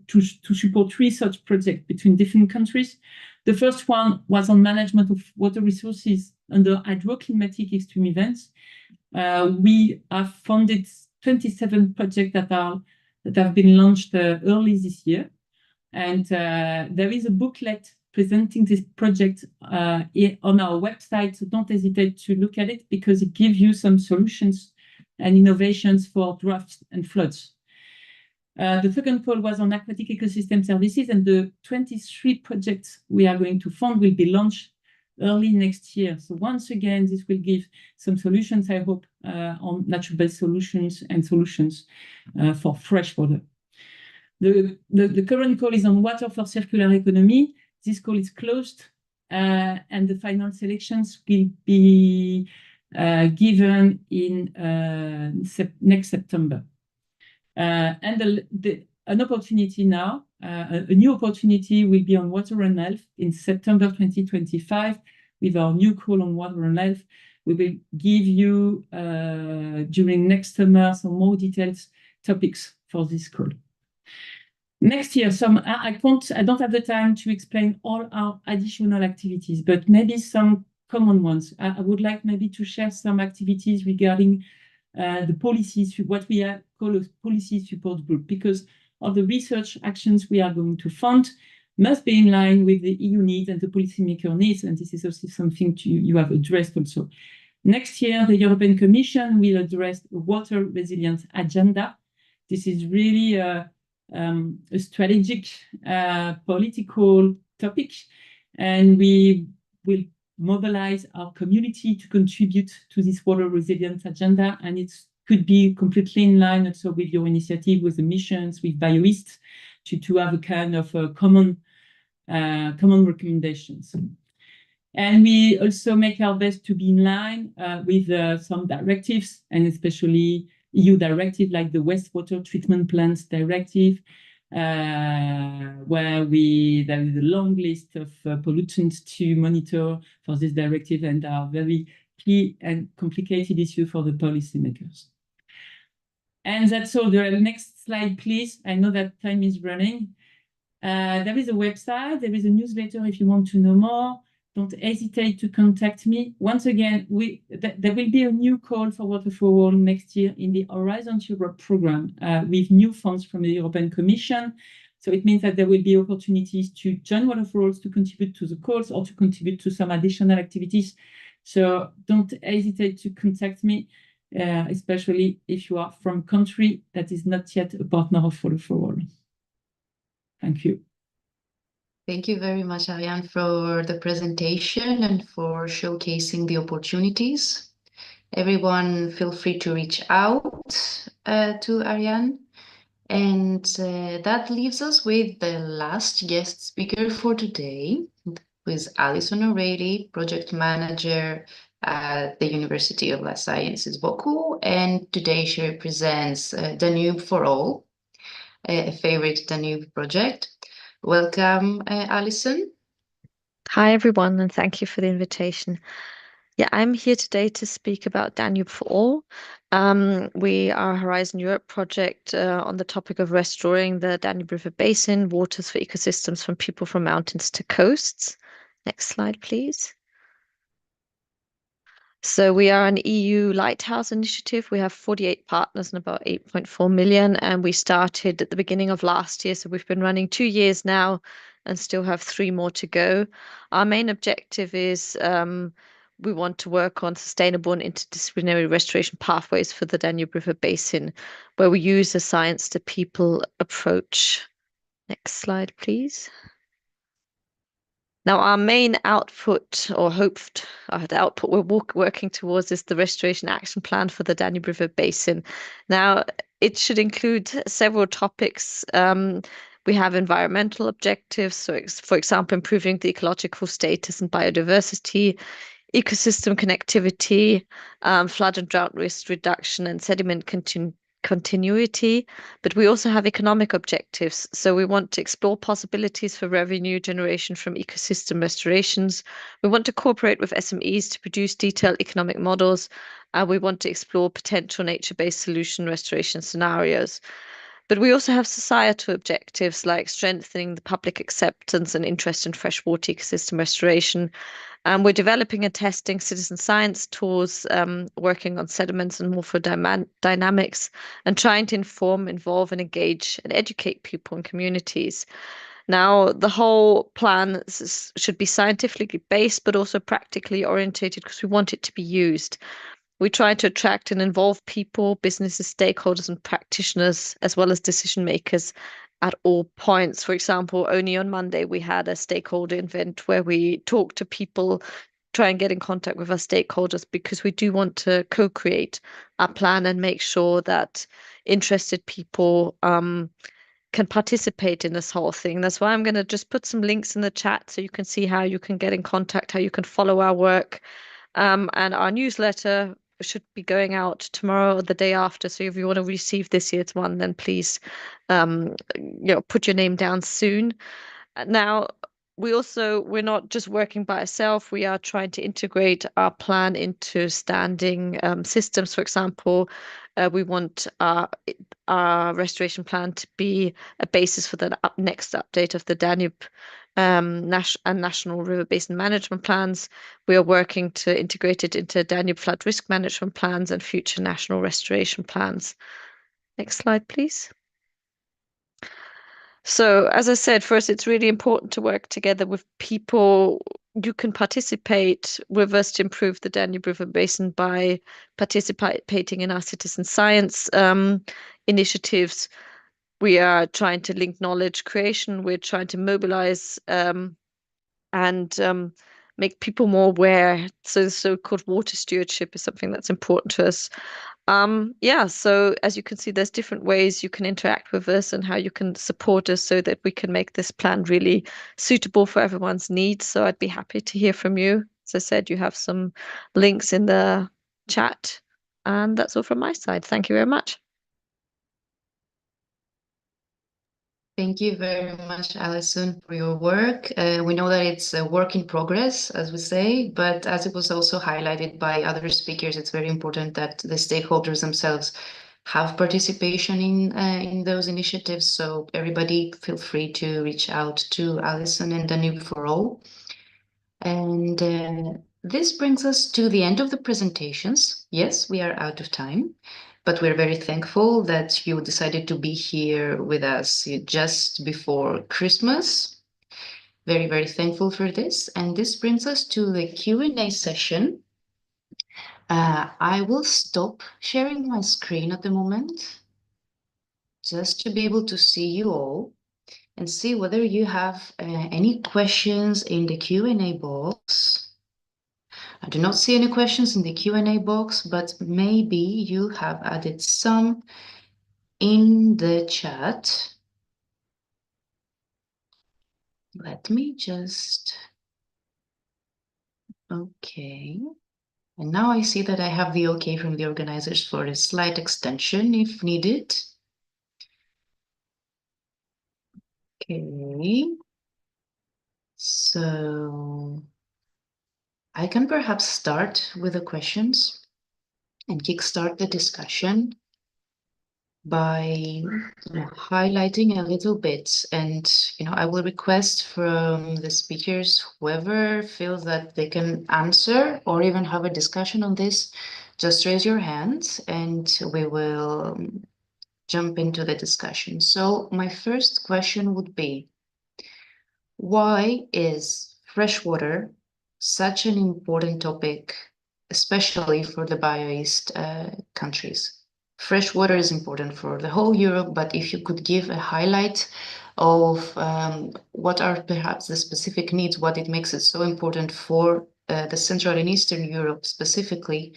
support research projects between different countries. The first one was on management of water resources under hydroclimatic extreme events. We have funded 27 projects that have been launched early this year. And there is a booklet presenting this project on our website, so don't hesitate to look at it, because it gives you some solutions and innovations for droughts and floods. The second call was on aquatic ecosystem services, and the 23 projects we are going to fund will be launched early next year. So once again, this will give some solutions, I hope, on natural-based solutions and solutions for fresh water. The current call is on water for circular economy. This call is closed, and the final selections will be given in next September. And an opportunity now, a new opportunity will be on water and health in September 2025 with our new call on water and health. We will give you during next summer some more detailed topics for this call. Next year, I don't have the time to explain all our additional activities, but maybe some common ones. I would like maybe to share some activities regarding the policies, what we call a policy support group, because of the research actions we are going to fund. must be in line with the EU needs and the policymaker needs, and this is also something you have addressed also. Next year, the European Commission will address a water resilience agenda. This is really a strategic political topic, and we will mobilize our community to contribute to this water resilience agenda, and it could be completely in line also with your initiative, with the missions, with BIOEAST, to have a kind of common recommendations. And we also make our best to be in line with some directives, and especially EU directive like the Wastewater Treatment Plants Directive, where there is a long list of pollutants to monitor for this directive, and are very key and complicated issue for the policymakers. And that's all. The next slide, please. I know that time is running. There is a website, there is a newsletter if you want to know more. Don't hesitate to contact me. Once again, there will be a new call for Water for All next year in the Horizon Europe program with new funds from the European Commission. So it means that there will be opportunities to join Water for All, to contribute to the calls or to contribute to some additional activities. So don't hesitate to contact me, especially if you are from a country that is not yet a partner of Water for All. Thank you. Thank you very much, Ariane, for the presentation and for showcasing the opportunities. Everyone, feel free to reach out to Ariane. And that leaves us with the last guest speaker for today, who is Alison O'Reilly, project manager at the University of La Sciences Boku. And today she represents Danube for All, a favorite Danube project. Welcome, Alison. Hi, everyone, and thank you for the invitation. Yeah, I'm here today to speak about Danube for All. We are a Horizon Europe project on the topic of restoring the Danube River Basin, waters for ecosystems from people from mountains to coasts. Next slide, please. So we are an EU Lighthouse initiative. We have 48 partners and about 8.4 million, and we started at the beginning of last year. So we've been running 2 years now and still have 3 more to go. Our main objective is we want to work on sustainable and interdisciplinary restoration pathways for the Danube River Basin, where we use a science-to-people approach. Next slide, please. Now, our main output, or hoped the output we're working towards, is the Restoration Action Plan for the Danube River Basin. Now, it should include several topics. We have environmental objectives, so for example, improving the ecological status and biodiversity, ecosystem connectivity, flood and drought risk reduction, and sediment continuity. But we also have economic objectives. So we want to explore possibilities for revenue generation from ecosystem restorations. We want to cooperate with SMEs to produce detailed economic models. We want to explore potential nature-based solution restoration scenarios. But we also have societal objectives like strengthening the public acceptance and interest in freshwater ecosystem restoration. We're developing and testing citizen science tools, working on sediments and morphodynamics, and trying to inform, involve, and engage and educate people and communities. Now, the whole plan should be scientifically based, but also practically orientated, because we want it to be used. We try to attract and involve people, businesses, stakeholders, and practitioners, as well as decision makers at all points. For example, only on Monday, we had a stakeholder event where we talked to people, try and get in contact with our stakeholders, because we do want to co-create our plan and make sure that interested people can participate in this whole thing. That's why I'm going to just put some links in the chat so you can see how you can get in contact, how you can follow our work. And our newsletter should be going out tomorrow or the day after. So if you want to receive this year's one, then please put your name down soon. Now, we're not just working by ourselves. We are trying to integrate our plan into standing systems. For example, we want our restoration plan to be a basis for the next update of the Danube national river basin management plans. We are working to integrate it into Danube flood risk management plans and future national restoration plans. Next slide, please. So, as I said, first, it's really important to work together with people. You can participate with us to improve the Danube River Basin by participating in our citizen science initiatives. We are trying to link knowledge creation. We're trying to mobilize and make people more aware. So the so-called water stewardship is something that's important to us. Yeah, so as you can see, there's different ways you can interact with us and how you can support us so that we can make this plan really suitable for everyone's needs. So I'd be happy to hear from you. As I said, you have some links in the chat. And that's all from my side. Thank you very much. Thank you very much, Alison, for your work. We know that it's a work in progress, as we say, but as it was also highlighted by other speakers, it's very important that the stakeholders themselves have participation in those initiatives. So everybody feel free to reach out to Alison and Danube for All. And this brings us to the end of the presentations. Yes, we are out of time, but we're very thankful that you decided to be here with us just before Christmas. Very, very thankful for this. And this brings us to the Q&A session. I will stop sharing my screen at the moment, just to be able to see you all and see whether you have any questions in the Q&A box. I do not see any questions in the Q&A box, but maybe you have added some in the chat. Let me just, okay. And now I see that I have the okay from the organizers for a slide extension if needed. Okay. So I can perhaps start with the questions and kickstart the discussion by highlighting a little bit, and I will request from the speakers, whoever feels that they can answer or even have a discussion on this, just raise your hand and we will jump into the discussion. So my first question would be, why is freshwater such an important topic, especially for the BIOEAST countries? Freshwater is important for the whole Europe, but if you could give a highlight of what are perhaps the specific needs, what it makes it so important for the Central and Eastern Europe specifically,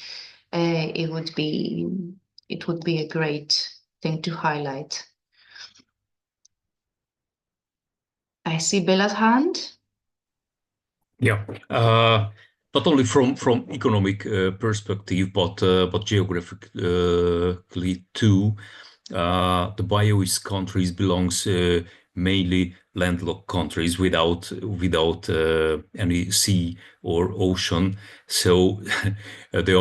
it would be a great thing to highlight. I see Bella's hand. Yeah, not only from economic perspective, but geographically too. The BIOEAST countries belongs mainly landlocked countries without any sea or ocean. So the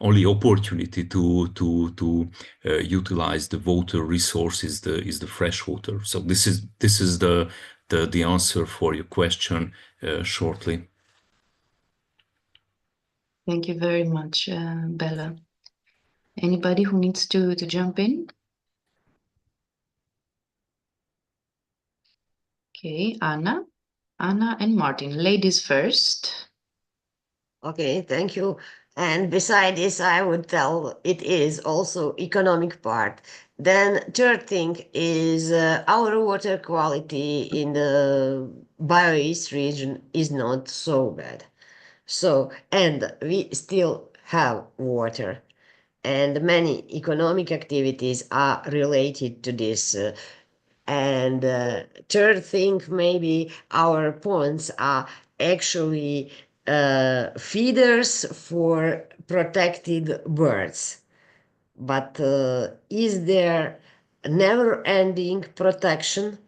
only opportunity to utilize the water resource is the fresh water. So this is the answer for your question shortly. Thank you very much, Bella. Anybody who needs to jump in? Okay, Anna and Martin, ladies first. Okay, thank you. And beside this, I would tell it is also economic part. Then third thing is our water quality in the BIOEAST region is not so bad. So, and we still have water, and many economic activities are related to this. And third thing, maybe our ponds are actually feeders for protected birds. But is there never-ending protection,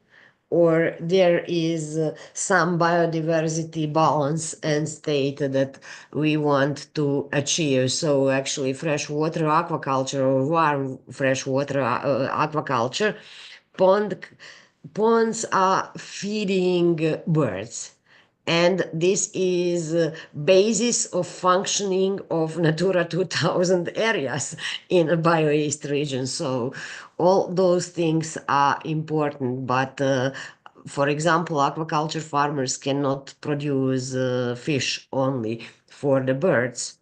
or there is some biodiversity balance and state that we want to achieve? So actually freshwater aquaculture or warm freshwater aquaculture, ponds are feeding birds. And this is basis of functioning of Natura 2000 areas in a BIOEAST region. So all those things are important, but for example, aquaculture farmers cannot produce fish only for the birds.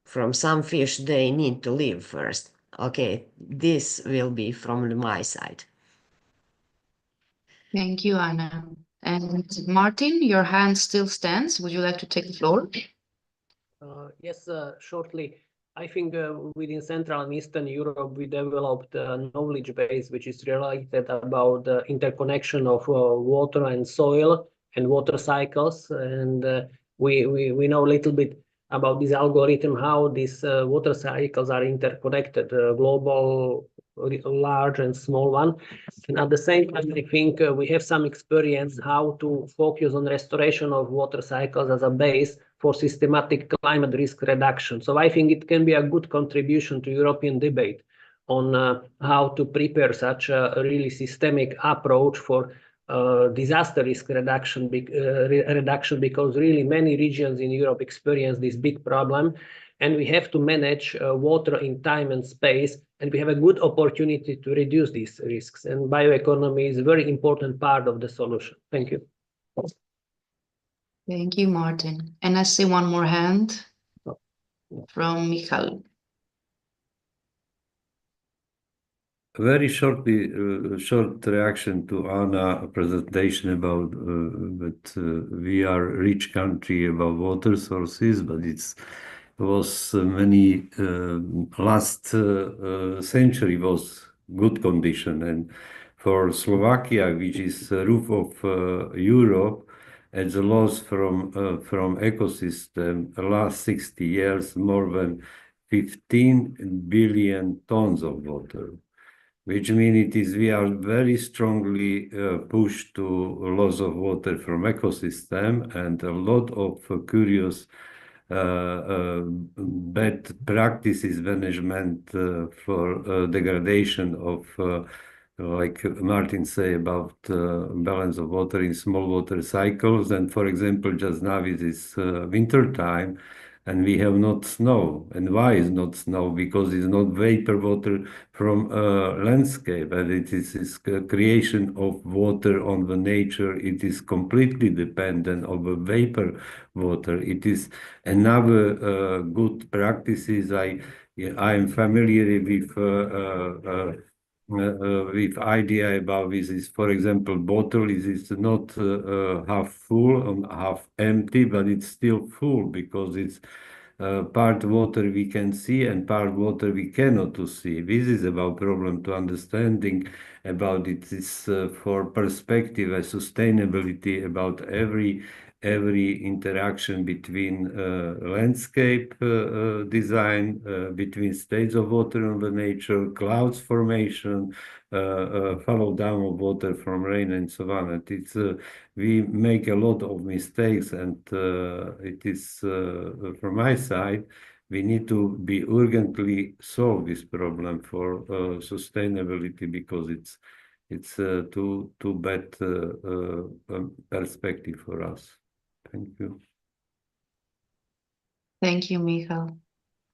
From some fish, they need to live first. Okay, this will be from my side. Thank you, Anna. And Martin, your hand still stands. Would you like to take the floor? Yes, shortly. I think within Central and Eastern Europe, we developed a knowledge base which is related about the interconnection of water and soil and water cycles. And we know a little bit about this algorithm, how these water cycles are interconnected, global, large and small one. And at the same time, I think we have some experience how to focus on restoration of water cycles as a base for systematic climate risk reduction. So I think it can be a good contribution to European debate on how to prepare such a really systemic approach for disaster risk reduction, because really many regions in Europe experience this big problem, and we have to manage water in time and space, and we have a good opportunity to reduce these risks. And bioeconomy is a very important part of the solution. Thank you. Thank you, Martin. And I see one more hand from Michal. Very shortly, short reaction to Anna's presentation about that we are a rich country about water sources, but it was many last century was good condition, and for Slovakia, which is the roof of Europe, at the loss from ecosystem last 60 years, more than 15 billion tons of water, which means we are very strongly pushed to loss of water from ecosystem, and a lot of curious bad practices management for degradation of like Martin say about balance of water in small water cycles. And for example, just now it is winter time and we have not snow. And why is not snow? Because it's not vapor water from landscape, and it is creation of water on the nature. It is completely dependent on the vapor water. It is another good practices. I am familiar with idea about this is, for example, bottle is not half full and half empty, but it's still full because it's part water we can see and part water we cannot to see. This is about problem to understanding about it is for perspective and sustainability about every interaction between landscape design, between states of water on the nature, clouds formation, follow down of water from rain and so on. And it's we make a lot of mistakes, and it is from my side, we need to be urgently solve this problem for sustainability, because it's too bad perspective for us. Thank you. Thank you, Michal.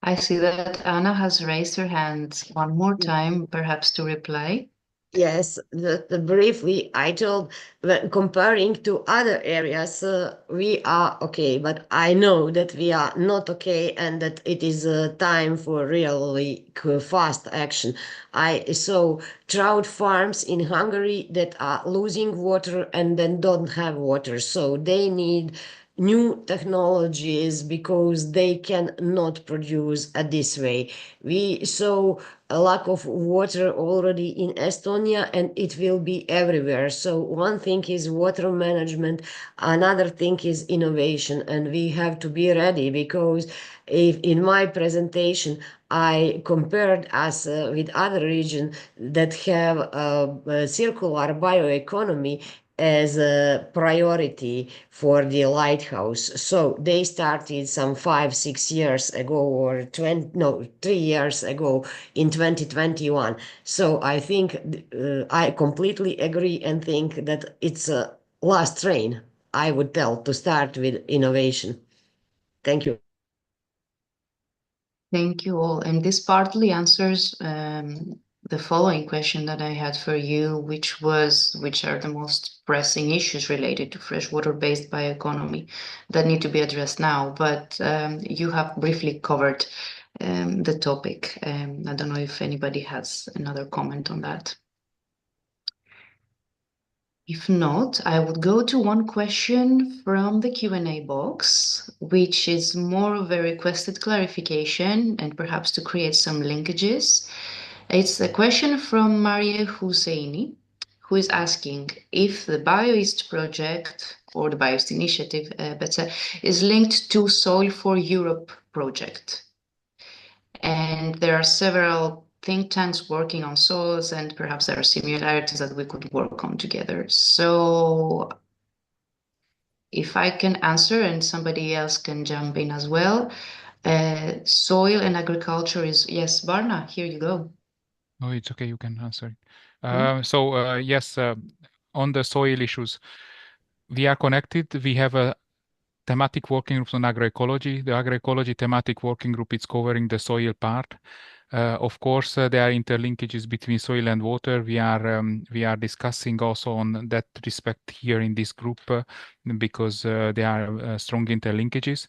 I see that Anna has raised her hand one more time, perhaps to reply. Yes, briefly, I told that comparing to other areas, we are okay, but I know that we are not okay, and that it is time for really fast action. I saw trout farms in Hungary that are losing water and then don't have water, so they need new technologies because they cannot produce this way. We saw a lack of water already in Estonia, and it will be everywhere. So one thing is water management, another thing is innovation, and we have to be ready, because if in my presentation I compared us with other regions that have a circular bioeconomy as a priority for the lighthouse. So they started some 5-6 years ago, or 3 years ago in 2021. So I think I completely agree and think that it's a last train. I would tell, to start with innovation. Thank you. Thank you all. And this partly answers the following question that I had for you, which are the most pressing issues related to freshwater-based bioeconomy that need to be addressed now? But you have briefly covered the topic. I don't know if anybody has another comment on that. If not, I would go to one question from the Q&A box, which is more of a requested clarification and perhaps to create some linkages. It's a question from Maria Husseini, who is asking if the BIOEAST project, or the BIOEAST Initiative, is linked to Soil for Europe project. And there are several think tanks working on soils, and perhaps there are similarities that we could work on together. So if I can answer and somebody else can jump in as well. Soil and agriculture is, yes, Barna, here you go. No, it's okay, you can answer. Yes, on the soil issues, we are connected. We have a thematic working group on agroecology. The agroecology thematic working group is covering the soil part. Of course, there are interlinkages between soil and water. We are discussing also on that respect here in this group because there are strong interlinkages.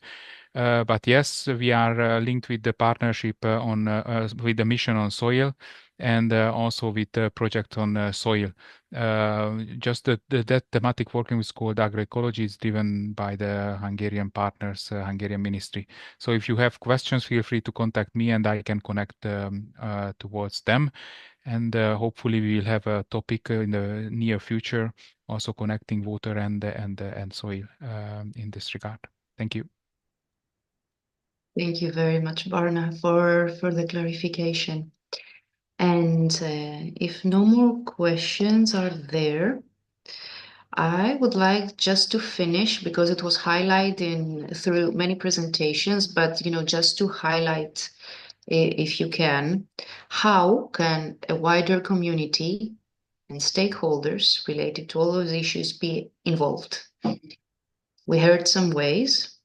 But yes, we are linked with the partnership with the mission on soil and also with the project on soil. Just that thematic working is called agroecology is driven by the Hungarian partners, Hungarian ministry. So if you have questions, feel free to contact me and I can connect towards them. And hopefully we will have a topic in the near future, also connecting water and soil in this regard. Thank you. Thank you very much, Barna, for the clarification. And if no more questions are there, I would like just to finish, because it was highlighted through many presentations, but just to highlight, if you can, how can a wider community and stakeholders related to all those issues be involved? We heard some ways.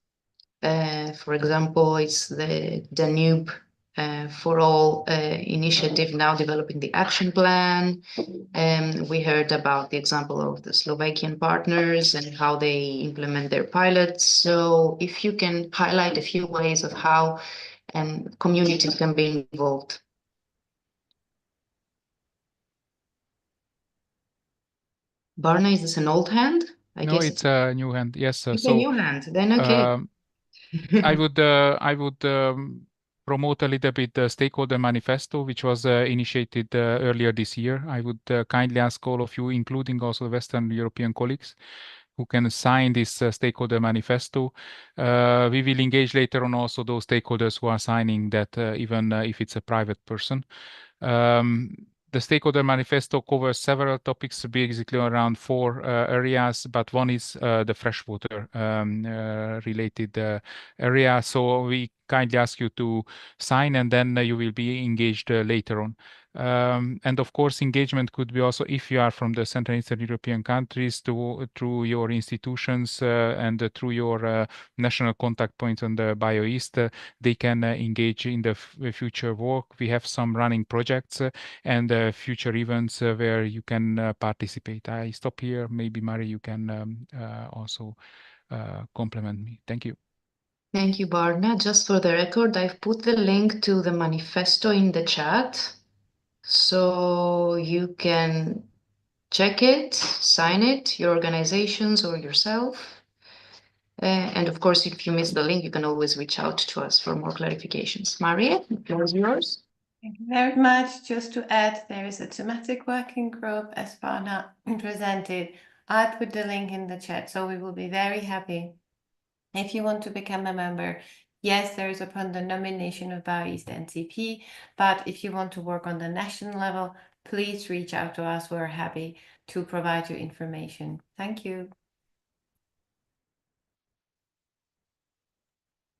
For example, it's the Danube for All initiative now developing the action plan. We heard about the example of the Slovakian partners and how they implement their pilots. So if you can highlight a few ways of how communities can be involved. Barna, is this an old hand? No, it's a new hand. Yes. It's a new hand. Then okay. I would promote a little bit the stakeholder manifesto, which was initiated earlier this year. I would kindly ask all of you, including also Western European colleagues, who can sign this stakeholder manifesto. We will engage later on also those stakeholders who are signing that, even if it's a private person. The stakeholder manifesto covers several topics, basically around 4 areas, but one is the freshwater related area. So we kindly ask you to sign, and then you will be engaged later on. And of course, engagement could be also, if you are from the Central and Eastern European countries, through your institutions and through your national contact points on the BIOEAST, they can engage in the future work. We have some running projects and future events where you can participate. I stop here. Maybe, Mari, you can also compliment me. Thank you. Thank you, Barna. Just for the record, I've put the link to the manifesto in the chat, so you can check it, sign it, your organizations or yourself. And of course, if you miss the link, you can always reach out to us for more clarifications. Maria, the floor is yours. Thank you very much. Just to add, there is a thematic working group, as Barna presented. I put the link in the chat, so we will be very happy. If you want to become a member, yes, there is upon the nomination of BIOEAST NCP, but if you want to work on the national level, please reach out to us. We're happy to provide you information. Thank you.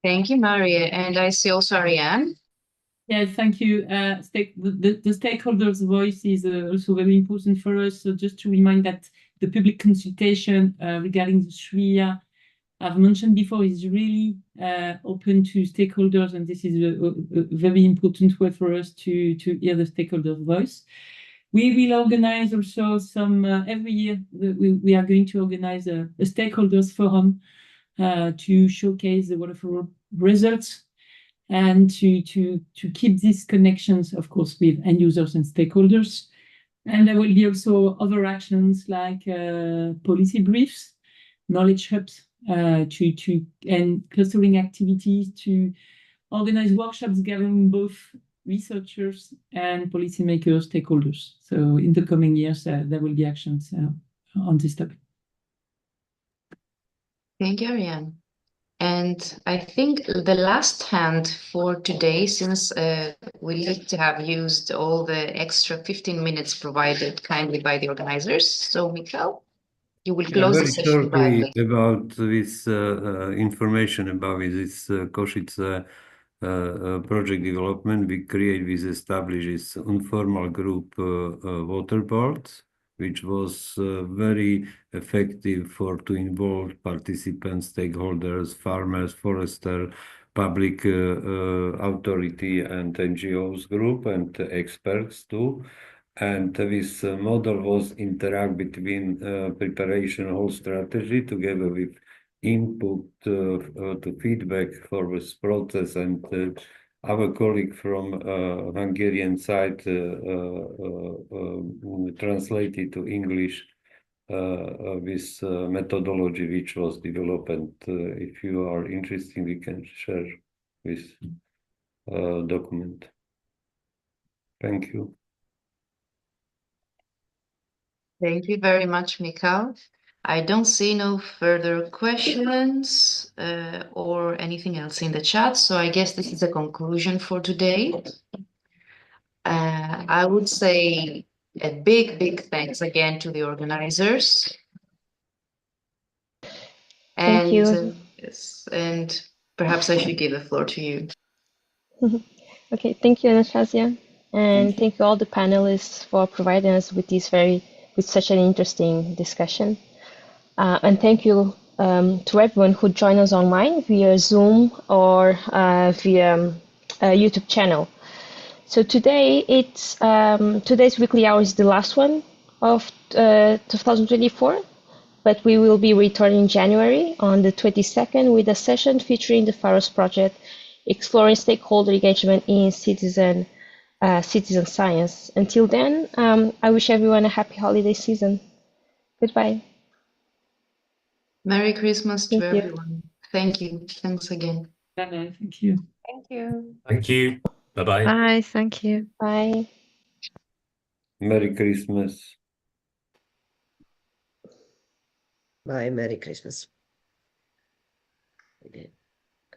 Thank you, Maria. And I see also Ariane. Yes, thank you. The stakeholders' voice is also very important for us. So just to remind that the public consultation regarding the 3 I've mentioned before is really open to stakeholders, and this is a very important way for us to hear the stakeholders' voice. We will organize also some every year. We are going to organize a stakeholders forum to showcase the water for all results and to keep these connections, of course, with end users and stakeholders. And there will be also other actions like policy briefs, knowledge hubs, and clustering activities to organize workshops gathering both researchers and policymakers, stakeholders. So in the coming years, there will be actions on this topic. Thank you, Ariane. And I think the last hand for today, since we need to have used all the extra 15 minutes provided kindly by the organizers. So, Mikael, you will close the session. Very shortly about this information about this Košice project development. We established this informal group water boards, which was very effective to involve participants, stakeholders, farmers, foresters, public authority and NGOs group and experts too. And this model was interact between preparation whole strategy together with input to feedback for this process, and our colleague from Hungarian side translated to English this methodology which was developed. And if you are interested, we can share this document. Thank you. Thank you very much, Mikael. I don't see no further questions or anything else in the chat, so I guess this is a conclusion for today. I would say a big thanks again to the organizers. Thank you. Yes, and perhaps I should give the floor to you. Okay, thank you, Anastasia, and thank you all the panelists for providing us with such an interesting discussion. And thank you to everyone who joined us online via Zoom or via YouTube channel. So today today's weekly hour is the last one of 2024, but we will be returning in January on the 22nd with a session featuring the Pharos project, exploring stakeholder engagement in citizen science. Until then, I wish everyone a happy holiday season. Goodbye. Merry Christmas to everyone. Thank you. Thanks again. Bye-bye. Thank you. Thank you. Thank you. Bye-bye. Bye. Thank you. Bye. Merry Christmas. Bye, Merry Christmas.